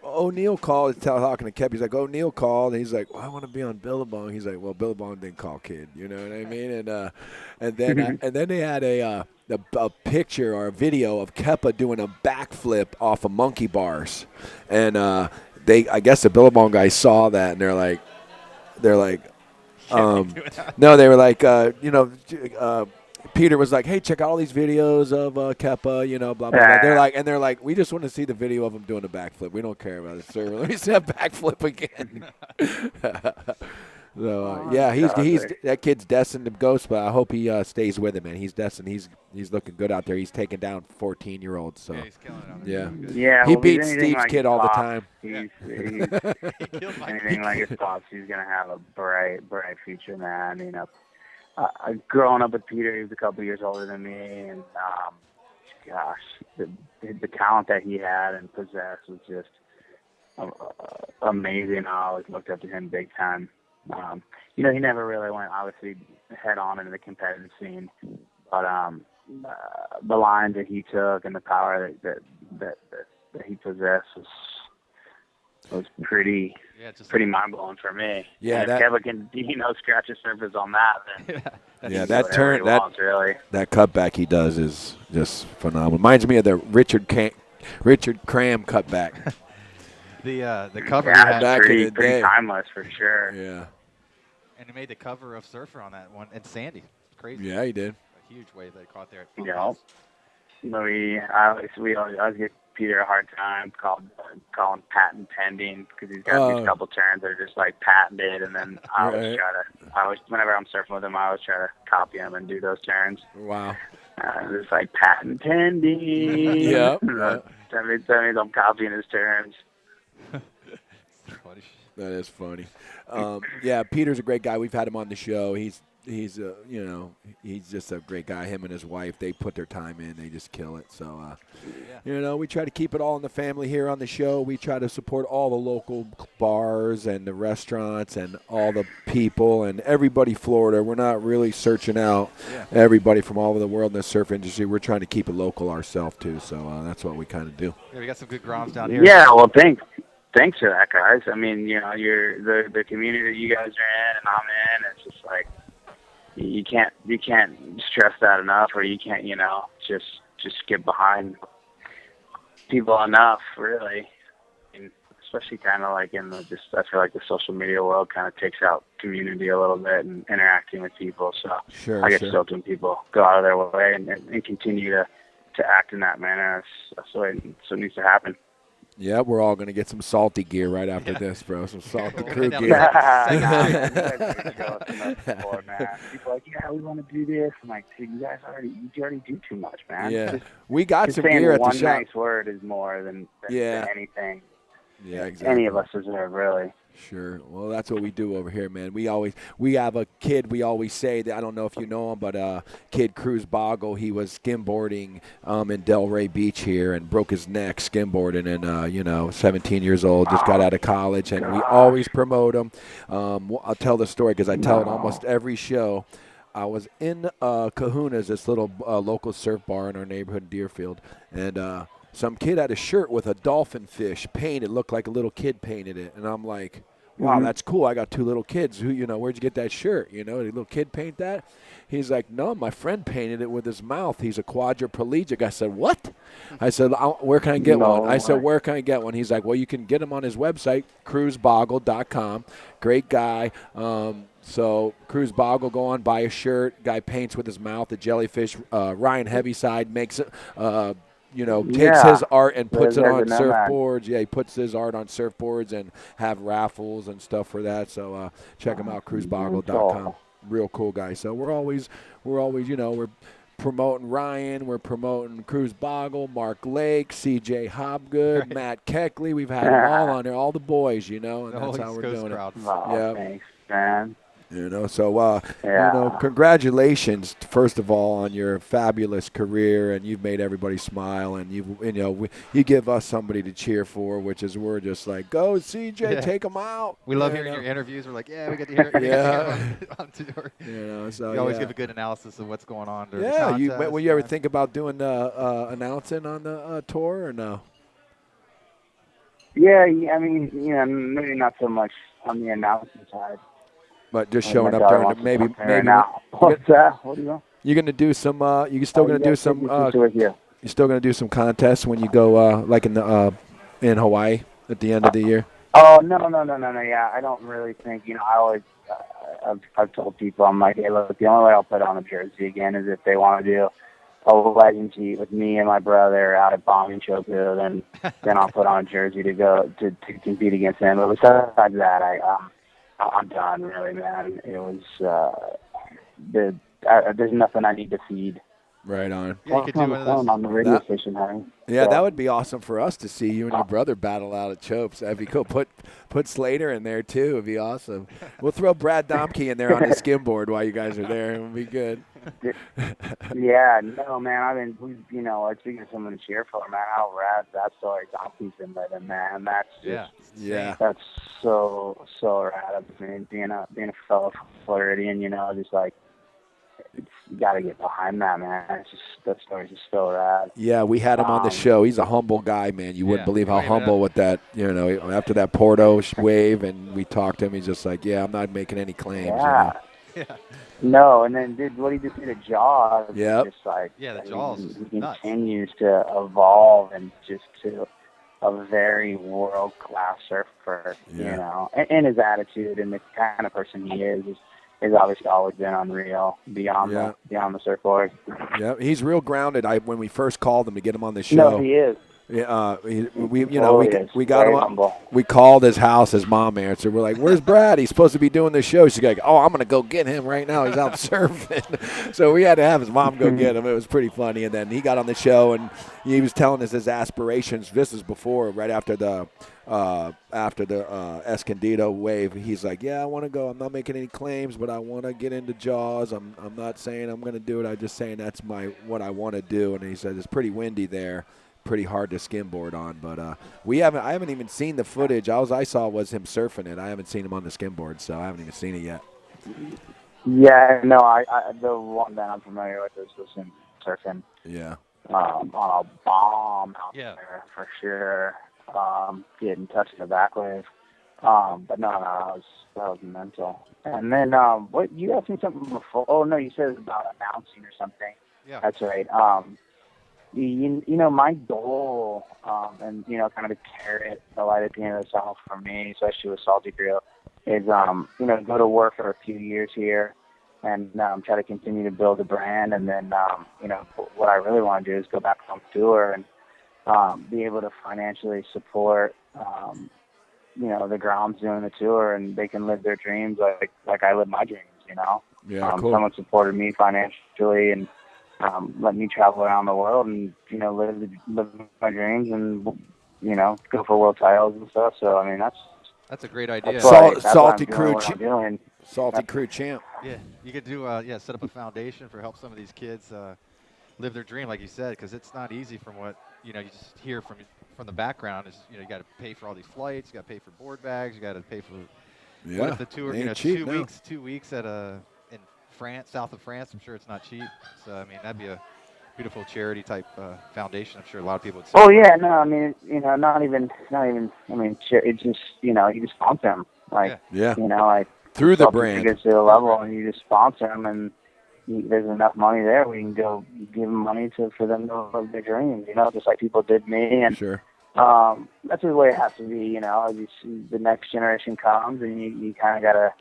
O'Neal called, talking to Kep. He's like, O'Neal called, and he's like, well, I want to be on Billabong. He's like, well, Billabong didn't call, kid. You know what I mean? And then they had a picture or a video of Keppa doing a backflip off of monkey bars, and I guess the Billabong guys saw that, and they're like, no, they were like, Peter was like, hey, check out all these videos of Keppa, blah, blah, blah. They're like, we just want to see the video of him doing a backflip. We don't care about his server. Let me see that backflip again. So, that kid's destined to go, but I hope he stays with him, man. He's destined. He's looking good out there. He's taking down 14-year-olds. So. Yeah, he's killing it out there. Yeah. He beats Steve's kid all the time. He's anything like his pops, he's going to have a bright future, man. Growing up with Peter, he was a couple years older than me, and the talent that he had and possessed was just amazing. I always looked up to him big time. He never really went obviously head on into the competitive scene, but the lines that he took and the power that he possessed was pretty mind blowing for me. Yeah, and if Kevin can scratch the surface on that, then that turn that cutback he does is just phenomenal. Reminds me of the Richard Cram cutback. The cover Yeah, he had, Back in pretty the day. timeless for sure. Yeah. and he made the cover of Surfer on that one, and Sandy. It's crazy. Yeah, he did. A huge wave they caught there at You Palm know, House. we always give Peter a hard time, call him patent pending because he's got these couple turns that are just like patented, and then I always whenever I'm surfing with him, I always try to copy him and do those turns. Wow. It's like patent pending. Yep. That means I'm copying his turns. That is funny. Yeah, Peter's a great guy. We've had him on the show. He's he's just a great guy. Him and his wife, they put their time in. They just kill it. So, we try to keep it all in the family here on the show. We try to support all the local bars and the restaurants and all the people and everybody Florida. We're not really searching out everybody from all over the world in the surf industry. We're trying to keep it local ourselves, too. So that's what we kind of do. Yeah, we got some good groms down here. Yeah, well, thanks for that, guys. I mean, you're the community that you guys are in and I'm in. It's just like you can't stress that enough, or you can't just get behind people enough, really. And especially kind of like in I feel like the social media world kind of takes out community a little bit and interacting with people. So I get stoked when people go out of their way and continue to act in that manner. That's what needs to happen. Yeah, we're all going to get some salty gear right after this, bro. Some salty crew gear. People are like, yeah, we want to do this. I'm like, dude, you already do too much, man. Yeah, we got some gear at the shop. One nice word is more than anything. Yeah, exactly. Any of us deserve, really. Sure. Well, that's what we do over here, man. We have a kid. We always say that, I don't know if you know him, but kid Cruz Boggle. He was skimboarding in Delray Beach here and broke his neck skimboarding, and 17 years old, just got out of college, and we always promote him. I'll tell the story because I tell it almost every show. I was in Kahuna's, this little local surf bar in our neighborhood in Deerfield, and some kid had a shirt with a dolphin fish painted, looked like a little kid painted it. And I'm like, wow, that's cool. I got two little kids. Where'd you get that shirt? Did a little kid paint that? He's like, no, my friend painted it with his mouth. He's a quadriplegic. I said, what? I said, where can I get one? I said, where can I get one? He's like, well, you can get him on his website, cruzboggle.com. Great guy. So Cruz Boggle, go on, buy a shirt. Guy paints with his mouth, the jellyfish. Ryan Heavyside makes it. Takes his art and puts it on surfboards. Yeah, he puts his art on surfboards and have raffles and stuff for that. So check him out, cruzboggle.com. Real cool guy. So we're always, we're promoting Ryan. We're promoting Cruz Boggle, Mark Lake, CJ Hobgood, Matt Keckley. We've had them all on there, all the boys, and that's how we're doing it. Yeah. Thanks, man. Congratulations, first of all, on your fabulous career, and you've made everybody smile, and you give us somebody to cheer for, which is we're just like, go CJ, take them out. We love hearing your interviews. We're like, we get to hear on tour. So you always give a good analysis of what's going on. Will you ever think about doing the announcing on the tour or no? Yeah, I mean, maybe not so much on the announcing side. But just showing up during the maybe. What's that? What do you know? You're gonna do some. You're still gonna do some. You're still gonna do some contests when you go like in Hawaii at the end of the year. Oh no! Yeah, I don't really think. I always I've told people, I'm like, hey, look, the only way I'll put on a jersey again is if they want to do a legend heat with me and my brother out at Bombing Choku, then I'll put on a jersey to go to compete against them. But besides that, I'm done, really, man. It was there's nothing I need to feed. Right on. Yeah, you could do one of those on the radio station, honey. Yeah, that would be awesome for us to see you and your brother battle out at Chopes. That'd be cool. Put Slater in there too. It'd be awesome. We'll throw Brad Domke in there on the skimboard while you guys are there. It'll be good. Yeah, no, man. Speaking of someone to cheer for, man, how rad that story Domke's been living, man. That's just, that's so rad. I mean, being a fellow Floridian, just like, you got to get behind that, man. That story's just so rad. Yeah, we had him on the show. He's a humble guy, man. You wouldn't believe how humble with that, after that Porto wave, and we talked to him, he's just like, I'm not making any claims. Yeah. No, and then what he just did a Jaws. Yep. Just like, the Jaws. He continues to evolve and just to a very world-class surfer, Yeah. you know, and his attitude and the kind of person he is obviously always been unreal beyond Yeah. the surfboard. Yeah, he's real grounded. When we first called him to get him on the No, show, he is. yeah, we Totally is. we got Very him. humble. We called his house. His mom answered. We're like, "Where's Brad? He's supposed to be doing the show." She's like, "Oh, I'm gonna go get him right now. He's out surfing." So we had to have his mom go get him. It was pretty funny. And then he got on the show and he was telling us his aspirations. This is before, right after the Escondido wave. He's like, "Yeah, I want to go. I'm not making any claims, but I want to get into Jaws. I'm not saying I'm gonna do it. I'm just saying that's what I want to do." And he said it's pretty windy there. Pretty hard to skimboard on, but I haven't even seen the footage. All I saw was him surfing it. I haven't seen him on the skimboard, so I haven't even seen it yet. Yeah, no, I the one that I'm familiar with is him surfing Yeah. on a bomb out Yeah. there for sure. Getting touched in the back wave. But no, that was mental. And then what you asked me something before? Oh no, you said it was about announcing or something. Yeah. That's right. You know, my goal, and, you know, kind of the carrot, the light at the end of the tunnel for me, especially with Salty Grill, is, you know, go to work for a few years here and try to continue to build a brand. And then, you know, what I really want to do is go back on tour and be able to financially support, you know, the grounds doing the tour, and they can live their dreams like I live my dreams, you know. Yeah, cool. Someone supported me financially and let me travel around the world and, you know, live my dreams and, you know, go for world titles and stuff. So, I mean, That's a great idea. Salty Crew doing. Salty Crew champ. Yeah, you could do set up a foundation for help some of these kids live their dream, like you said, because it's not easy from what you just hear from the background. Is you got to pay for all these flights, you got to pay for board bags, you got to pay for what if the tour, ain't cheap, 2 weeks at in France, south of France. I'm sure it's not cheap. So I mean, that'd be a beautiful charity type foundation. I'm sure a lot of people would say. Oh yeah, no, I mean, you know, not even. I mean, it's just, you know, you just sponsor them, like, Yeah. you know, like Through the brand. Gets to a level and you just sponsor them, and there's enough money there. We can go give them money for them to live their dreams, you know, just like people did me. And sure. That's the way it has to be, you know. As you see the next generation comes, and you kind of gotta,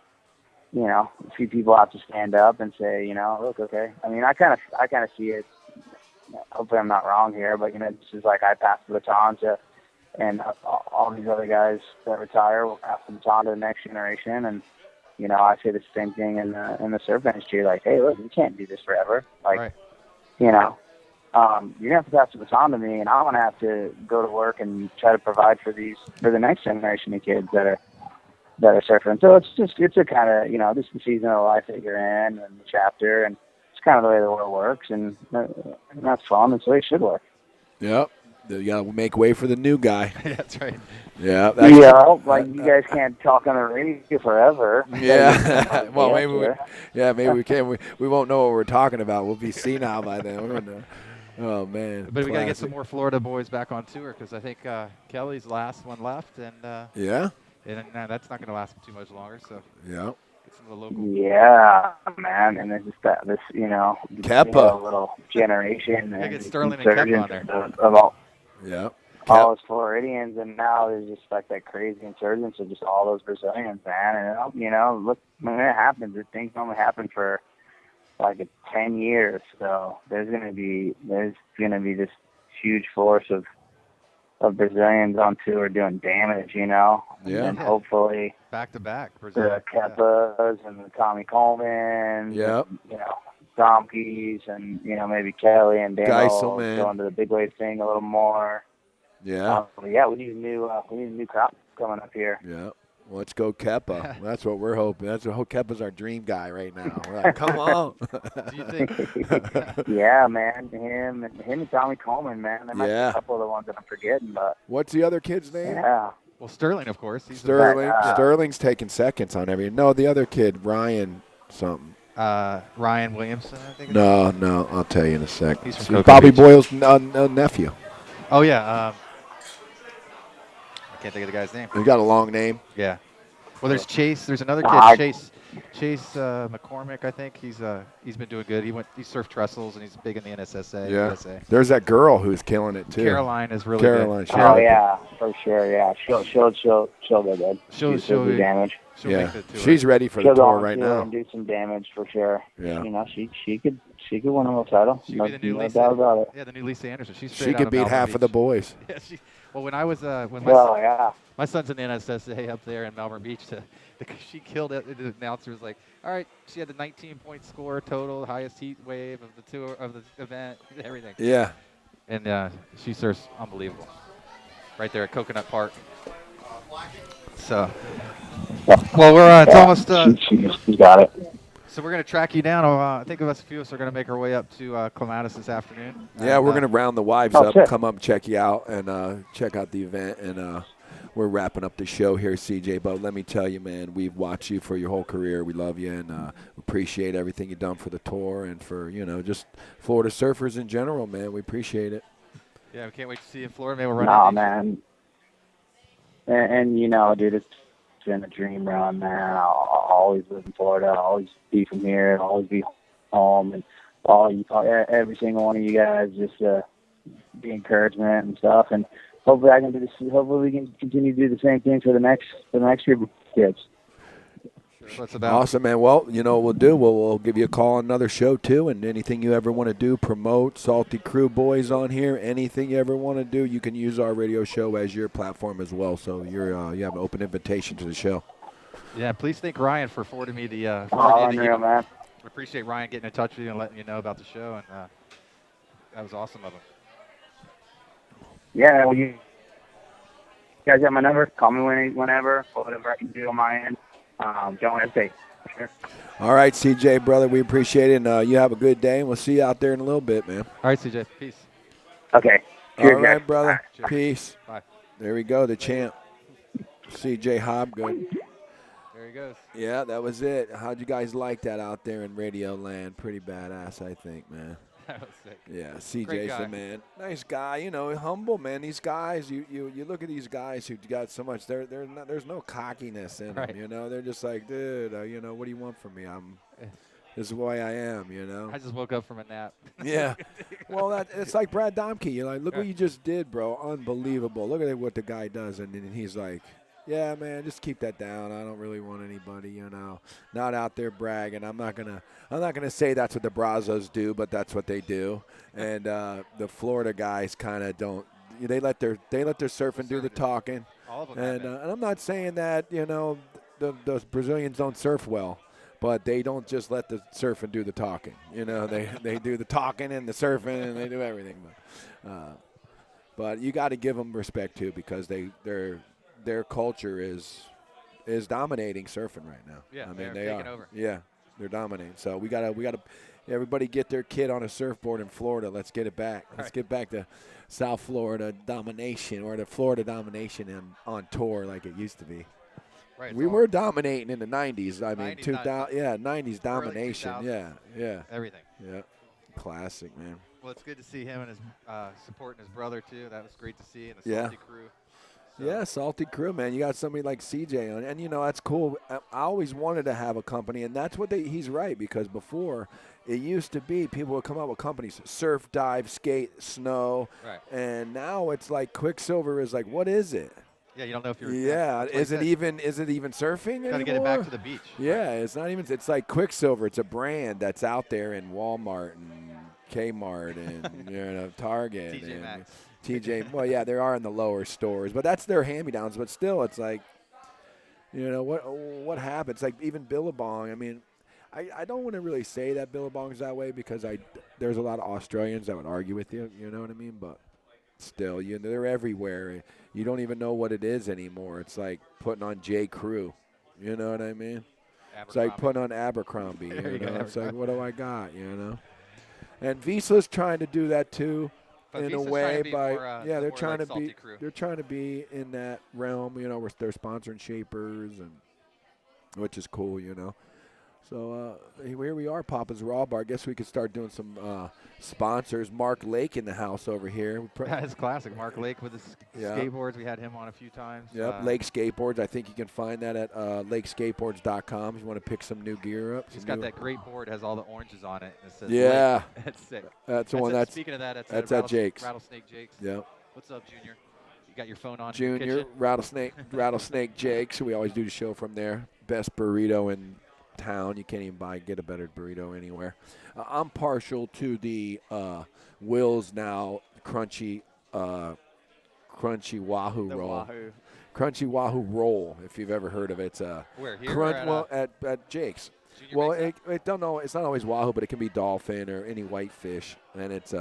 you know, a few people have to stand up and say, you know, look, okay. I mean, I kind of see it. Hopefully, I'm not wrong here, but you know, this is like I pass the baton to, and all these other guys that retire will pass the baton to the next generation. And you know, I say the same thing in the surf industry. Like, hey, look, we can't do this forever. Like, right. You know, you're gonna have to pass the baton to me, and I'm gonna have to go to work and try to provide for the next generation of kids that are surfing. So it's a kind of, you know, just the season of life that you're in and the chapter, and it's kind of the way the world works, and that's fun. It's the way it should work. Yep. You got to make way for the new guy. That's right. Yeah. Like you guys can't talk on the radio forever. Yeah. Well, maybe we can. We won't know what we're talking about. We'll be senile by then. We're gonna, oh man. But we got to get some more Florida boys back on tour, because I think Kelly's the last one left, and yeah. And that's not going to last too much longer. So yeah. Get some of the local. Yeah, man, and it's just this, you know, Keppa. Little generation. I get Sterling and Keppa on there. Of all. Yeah. All those Floridians, and now there's just like that crazy insurgence of just all those Brazilians, man. And you know, look, when it happens, things only happen for like 10 years. So there's gonna be this huge force of Brazilians on tour doing damage, you know. Yeah. And hopefully back to back, the Keppas and the Tommy Coleman. Yep. And, you know, Domkeys and, you know, maybe Kelly and Daniel Geiselman. go into the big wave thing a little more. Yeah. Yeah, we need a new crop coming up here. Yeah. Let's go Keppa. That's what we're hoping. Keppa's our dream guy right now. We're like, come on. Do you think? Yeah, man. Him and Tommy Coleman, man. There might be a couple of the ones that I'm forgetting, but. What's the other kid's name? Yeah. Well, Sterling, of course. He's Sterling. Sterling's taking seconds on every. No, the other kid, Ryan something. Ryan Williamson, I think. No. I'll tell you in a sec. He's from Bobby Boyle's nephew. Oh yeah. I can't think of the guy's name. He's got a long name. Yeah. Well, there's Chase. There's another kid, Chase. Chase McCormick, I think he's been doing good. He surfed trestles and he's big in the NSSA, Yeah. USA. There's that girl who's killing it too. Caroline is really Caroline, good. Oh yeah, for sure. Yeah, she'll go good. She'll do damage. Yeah, make the tour. she's ready for She'll the go tour on right tour now. and do some damage for sure. Yeah. You know, she could win a world title. She'd No, be the new no Lisa. doubt about it. Yeah, the new Lisa Anderson. She's She straight out could of beat Malvern half of the Beach. boys. Yeah, well, when I was when Well, yeah. my son's in the NSSA up there in Malvern Beach, she killed it. The announcer was like, "All right, she had the 19-point score total, highest heat wave of the tour of the event, everything." Yeah. And she surfs unbelievable, right there at Coconut Park. So, well, we're it's almost. She's got it. So we're gonna track you down. I think a few of us are gonna make our way up to Clematis this afternoon. Yeah, And, we're going to round the wives Oh, up, shit. come up and check you out, and check out the event. And we're wrapping up the show here, CJ. But let me tell you, man, we've watched you for your whole career. We love you and appreciate everything you've done for the tour and for, just Florida surfers in general, man. We appreciate it. Yeah, we can't wait to see you in Florida. Maybe we'll run Nah, into you. man. And dude, it's been a dream run, man. I'll always live in Florida. I'll always be from here. I'll always be home. And every single one of you guys just the encouragement and stuff. And hopefully I can do this. Hopefully we can continue to do the same thing for the next group of kids. What's about? Awesome, man. Well, you know what we'll do? We'll give you a call on another show, too, and anything you ever want to do, promote Salty Crew Boys on here, anything you ever want to do, you can use our radio show as your platform as well. So you have an open invitation to the show. Yeah, please thank Ryan for forwarding me the. Unreal, man. I appreciate Ryan getting in touch with you and letting you know about the show, and that was awesome of him. Yeah, well, you guys have my number. Call me whenever, whatever I can do on my end. Don't hesitate. Sure. All right, CJ, brother, we appreciate it, and you have a good day, and we'll see you out there in a little bit, man. All right, CJ, peace. Okay. Cheers, All right, guys. brother. Cheers. Peace. Bye. There we go, the champ, CJ Hobgood. There he goes. Yeah, that was it. How'd you guys like that out there in Radio Land? Pretty badass, I think, man. That was sick. Yeah, Great CJ's guy. the man. Nice guy, humble, man. These guys, you look at these guys who got so much. There's no cockiness in Right. them, They're just like, dude, what do you want from me? This is the way I am, I just woke up from a nap. Yeah. Well, it's like Brad Domke. You're like, look what you just did, bro. Unbelievable. Look at what the guy does, and then he's like, yeah, man, just keep that down. I don't really want anybody, not out there bragging. I'm not gonna say that's what the Brazos do, but that's what they do. And the Florida guys kind of don't. They let their surfing do the talking. All of them. And I'm not saying that the Brazilians don't surf well, but they don't just let the surfing do the talking. They do the talking and the surfing and they do everything. But you got to give them respect too, because their culture is dominating surfing right now. Yeah, I mean they're they taking are. over. Yeah, they're dominating. So we gotta everybody get their kid on a surfboard in Florida. Let's get it back. Let's get back to South Florida domination, or the Florida domination on tour like it used to be. Right, We were dominating in the 90s. I mean, 90s, 2000, 90s domination. 2000s. Yeah. Everything. Yeah. Classic, man. Well, it's good to see him and his supporting his brother too. That was great to see, and the Yeah. Salty crew. So, Yeah, Salty Crew, man. You got somebody like CJ on, and that's cool. I always wanted to have a company, and that's what he's right, because before it used to be people would come up with companies, surf, dive, skate, snow, Right. and now it's like Quicksilver is like, what is it? Yeah, you don't know if you're. Yeah, that's what he is it said. even surfing anymore? Gotta get it back to the beach. Yeah, it's not even. It's like Quicksilver. It's a brand that's out there in Walmart and Kmart and Target. TJ and Maxx. TJ. Well, yeah, they are in the lower stores, but that's their hand-me-downs. But still, it's like, what happens? Like even Billabong. I mean, I don't want to really say that Billabong's that way, because there's a lot of Australians that would argue with you. You know what I mean? But still, they're everywhere. You don't even know what it is anymore. It's like putting on J. Crew. You know what I mean? It's like putting on Abercrombie. There you go, It's like, what do I got? And Visla's trying to do that too, But in a Visa's trying way. to be By more, they're more trying like to Salty be Crew. they're trying to be in that realm. Where they're sponsoring Shapers, and which is cool. So here we are, Papa's Raw Bar. I guess we could start doing some sponsors. Mark Lake in the house over here. That's classic. Mark Lake with his Yeah. skateboards. We had him on a few times. Yep, Lake Skateboards. I think you can find that at lakeskateboards.com if you want to pick some new gear up. He's got that great board. It has all the oranges on it. And it says yeah. Lake. That's sick. That's the one that's. Speaking of that, that's at Jake's. Rattlesnake Jake's. Yep. What's up, Junior? You got your phone on? Junior, Rattlesnake Jake's. We always do the show from there. Best burrito in town. You can't even get a better burrito anywhere. I'm partial to the Will's Now crunchy Wahoo roll. Wahoo. Crunchy Wahoo roll, if you've ever heard of it. It's where here? At Jake's. Junior Well, makes don't know. It's not always Wahoo, but it can be dolphin or any white fish, and it's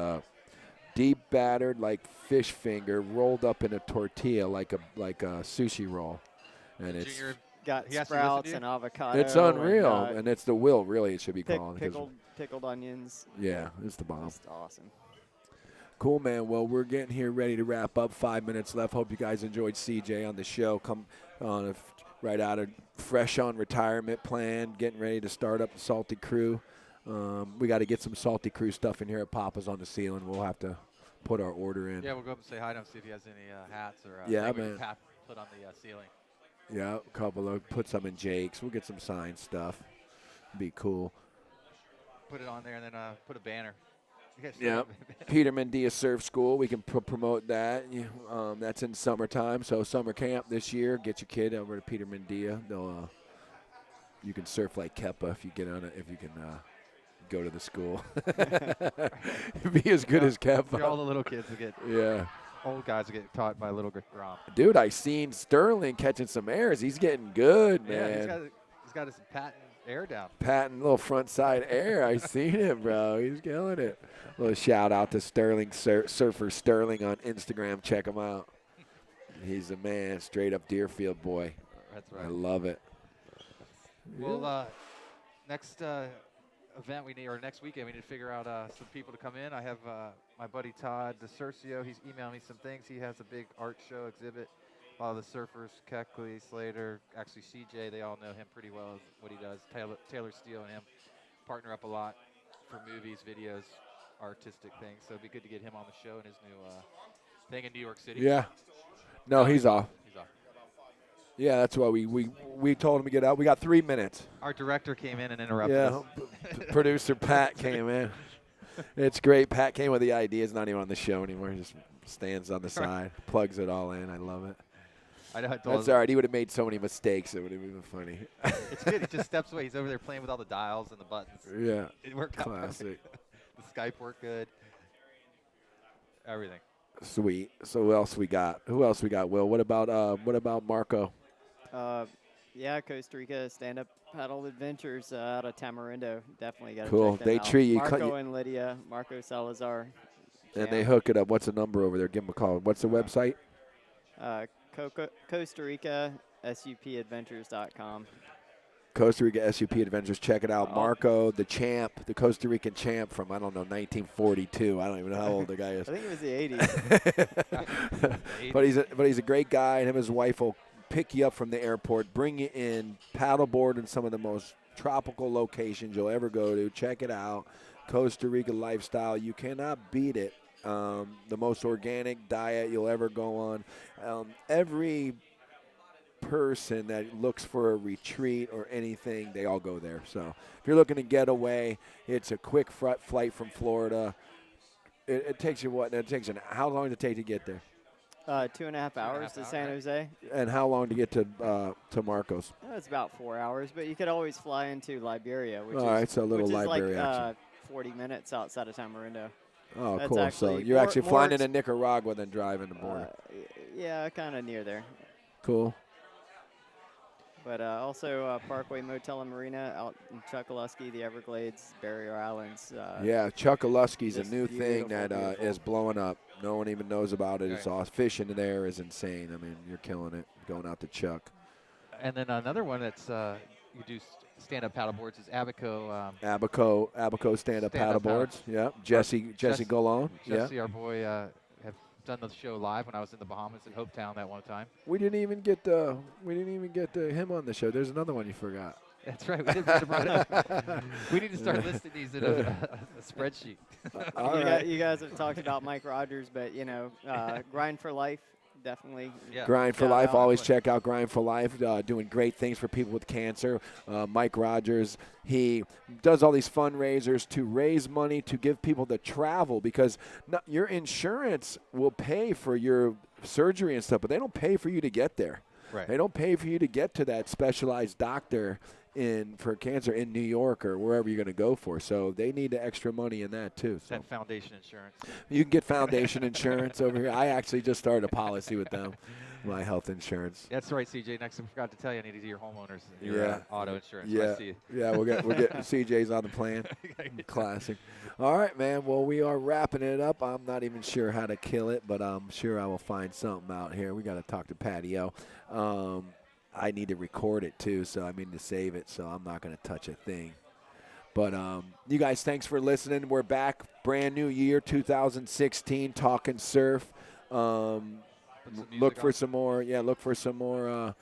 deep battered like fish finger rolled up in a tortilla like a sushi roll, and it's. Junior Got He has to sprouts listen to and avocado. It's unreal, and, and it's the Will, really, it should be called. 'cause- pickled onions. yeah, it's the bomb. That's awesome. Cool, man. Well, we're getting here ready to wrap up. 5 minutes left. Hope you guys enjoyed CJ on the show. Come on, right out of fresh on retirement plan, getting ready to start up the Salty Crew. We got to get some Salty Crew stuff in here at Papa's on the ceiling. We'll have to put our order in. Yeah, we'll go up and say hi to him, see if he has any hats or Yeah, thing we man. can put on the ceiling. Yeah, a couple of put some in Jake's. We'll get some signed stuff. Be cool. Put it on there and then put a banner. Yeah, Peter Mendia Surf School. We can promote that. That's in summertime, so summer camp this year. Get your kid over to Peter Mendia. They'll you can surf like Keppa if you get on it. If you can go to the school, be as good as Keppa. All the little kids will get. Yeah. Old guys will get taught by little Grom. Dude, I seen Sterling catching some airs. He's getting good, Yeah, man. he's got his patent air down. Patting little front side air. I seen it, bro. He's killing it. Little shout out to Sterling, Surfer Sterling on Instagram. Check him out. He's a man, straight up Deerfield boy. That's right. I love it. Well, next event next weekend we need to figure out some people to come in. I have my buddy Todd DeCercio. He's emailed me some things. He has a big art show exhibit. A lot of the surfers, Keckley, Slater, actually CJ, they all know him pretty well, what he does. Taylor Steele and him partner up a lot for movies, videos, artistic things. So it'd be good to get him on the show and his new thing in New York City. Yeah. No, he's off. He's off. Yeah, that's why we told him to get out. We got 3 minutes. Our director came in and interrupted us. Producer Pat came in. It's great. Pat came with the idea. He's not even on the show anymore. He just stands on the side, plugs it all in. I love it. I know. That's all right. He would have made so many mistakes. It would have been funny. It's good. He just steps away. He's over there playing with all the dials and the buttons. Yeah. It worked out. Classic. The Skype worked good. Everything. Sweet. So who else we got? Will? What about Marco? Yeah, Costa Rica stand-up paddle adventures out of Tamarindo. Definitely got to Cool. check them They out. treat you. Marco and Lydia, Marco Salazar. And they hook it up. What's the number over there? Give them a call. What's the website? Costa Rica SUPadventures.com. Costa Rica SUP Adventures. Check it out. Marco, the champ, the Costa Rican champ from, 1942. I don't even know how old the guy is. I think it was the 80s. But he's a great guy, and him and his wife will pick you up from the airport, bring you in, paddleboard in some of the most tropical locations you'll ever go to. Check it out. Costa Rica lifestyle. You cannot beat it. The most organic diet you'll ever go on. Every person that looks for a retreat or anything, they all go there. So if you're looking to get away, it's a quick flight from Florida. It takes you what? How long does it take to get there? 2.5 hours to San Jose. And how long to get to Marcos? It's about 4 hours, but you could always fly into Liberia, which All right, so a little which Liberia is action. like 40 minutes outside of Tamarindo. Oh, That's cool. So actually you're actually more flying into Nicaragua than driving the border. Yeah, kind of near there. Cool. But also Parkway Motel and Marina out in Chokoloskee, the Everglades, Barrier Islands. Yeah, Chokoloskie's a just new thing that beautiful. is blowing up. No one even knows about it. It's awesome. Fishing there is insane. I mean, you're killing it going out to Chuck. And then another one that's you do stand-up paddleboards is Abaco. Abaco stand-up paddleboards. Yeah, Jesse Golon. Jesse, our boy, have done the show live when I was in the Bahamas in Hopetown that one time. We didn't even get him on the show. There's another one you forgot. That's right. We should have brought it up. We need to start listing these in a spreadsheet. All you, right. you guys have talked about Mike Rogers, but Grind for Life, definitely. Yeah. Grind for Shout Life. out. Always check out Grind for Life. Doing great things for people with cancer. Mike Rogers, he does all these fundraisers to raise money to give people to travel because your insurance will pay for your surgery and stuff, but they don't pay for you to get there. Right. They don't pay for you to get to that specialized doctor for cancer in New York or wherever you're going to go for. So they need the extra money in that too. So That foundation insurance. you can get foundation insurance over here. I actually just started a policy with them, my health insurance. That's right, CJ. Next, I forgot to tell you, I need to do your homeowners, your auto insurance. Yeah, I see you. yeah, we'll get CJ's on the plan. Classic. All right, man. Well, we are wrapping it up. I'm not even sure how to kill it, but I'm sure I will find something out here. We got to talk to Patio. I need to record it too, so I mean to save it, so I'm not going to touch a thing. But you guys, thanks for listening. We're back, brand new year, 2016, Talkin' Surf. Look for some more. Yeah, look for some more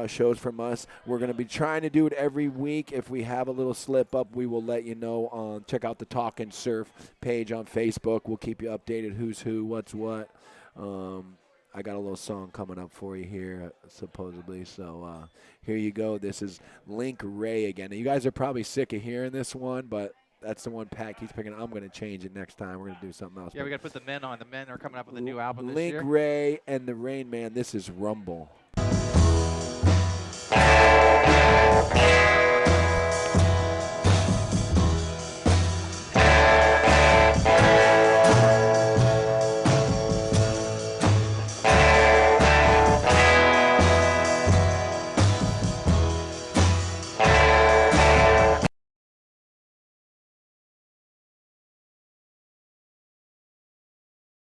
shows from us. We're going to be trying to do it every week. If we have a little slip up, we will let you know. Check out the Talkin' Surf page on Facebook. We'll keep you updated who's who, what's what. I got a little song coming up for you here, supposedly. So here you go. This is Link Ray again. Now, you guys are probably sick of hearing this one, but that's the one Pat keeps picking. I'm going to change it next time. We're going to do something else. Yeah, we got to put the men on. The men are coming up with a new album this Link year. Ray and the Rain Man. This is Rumble.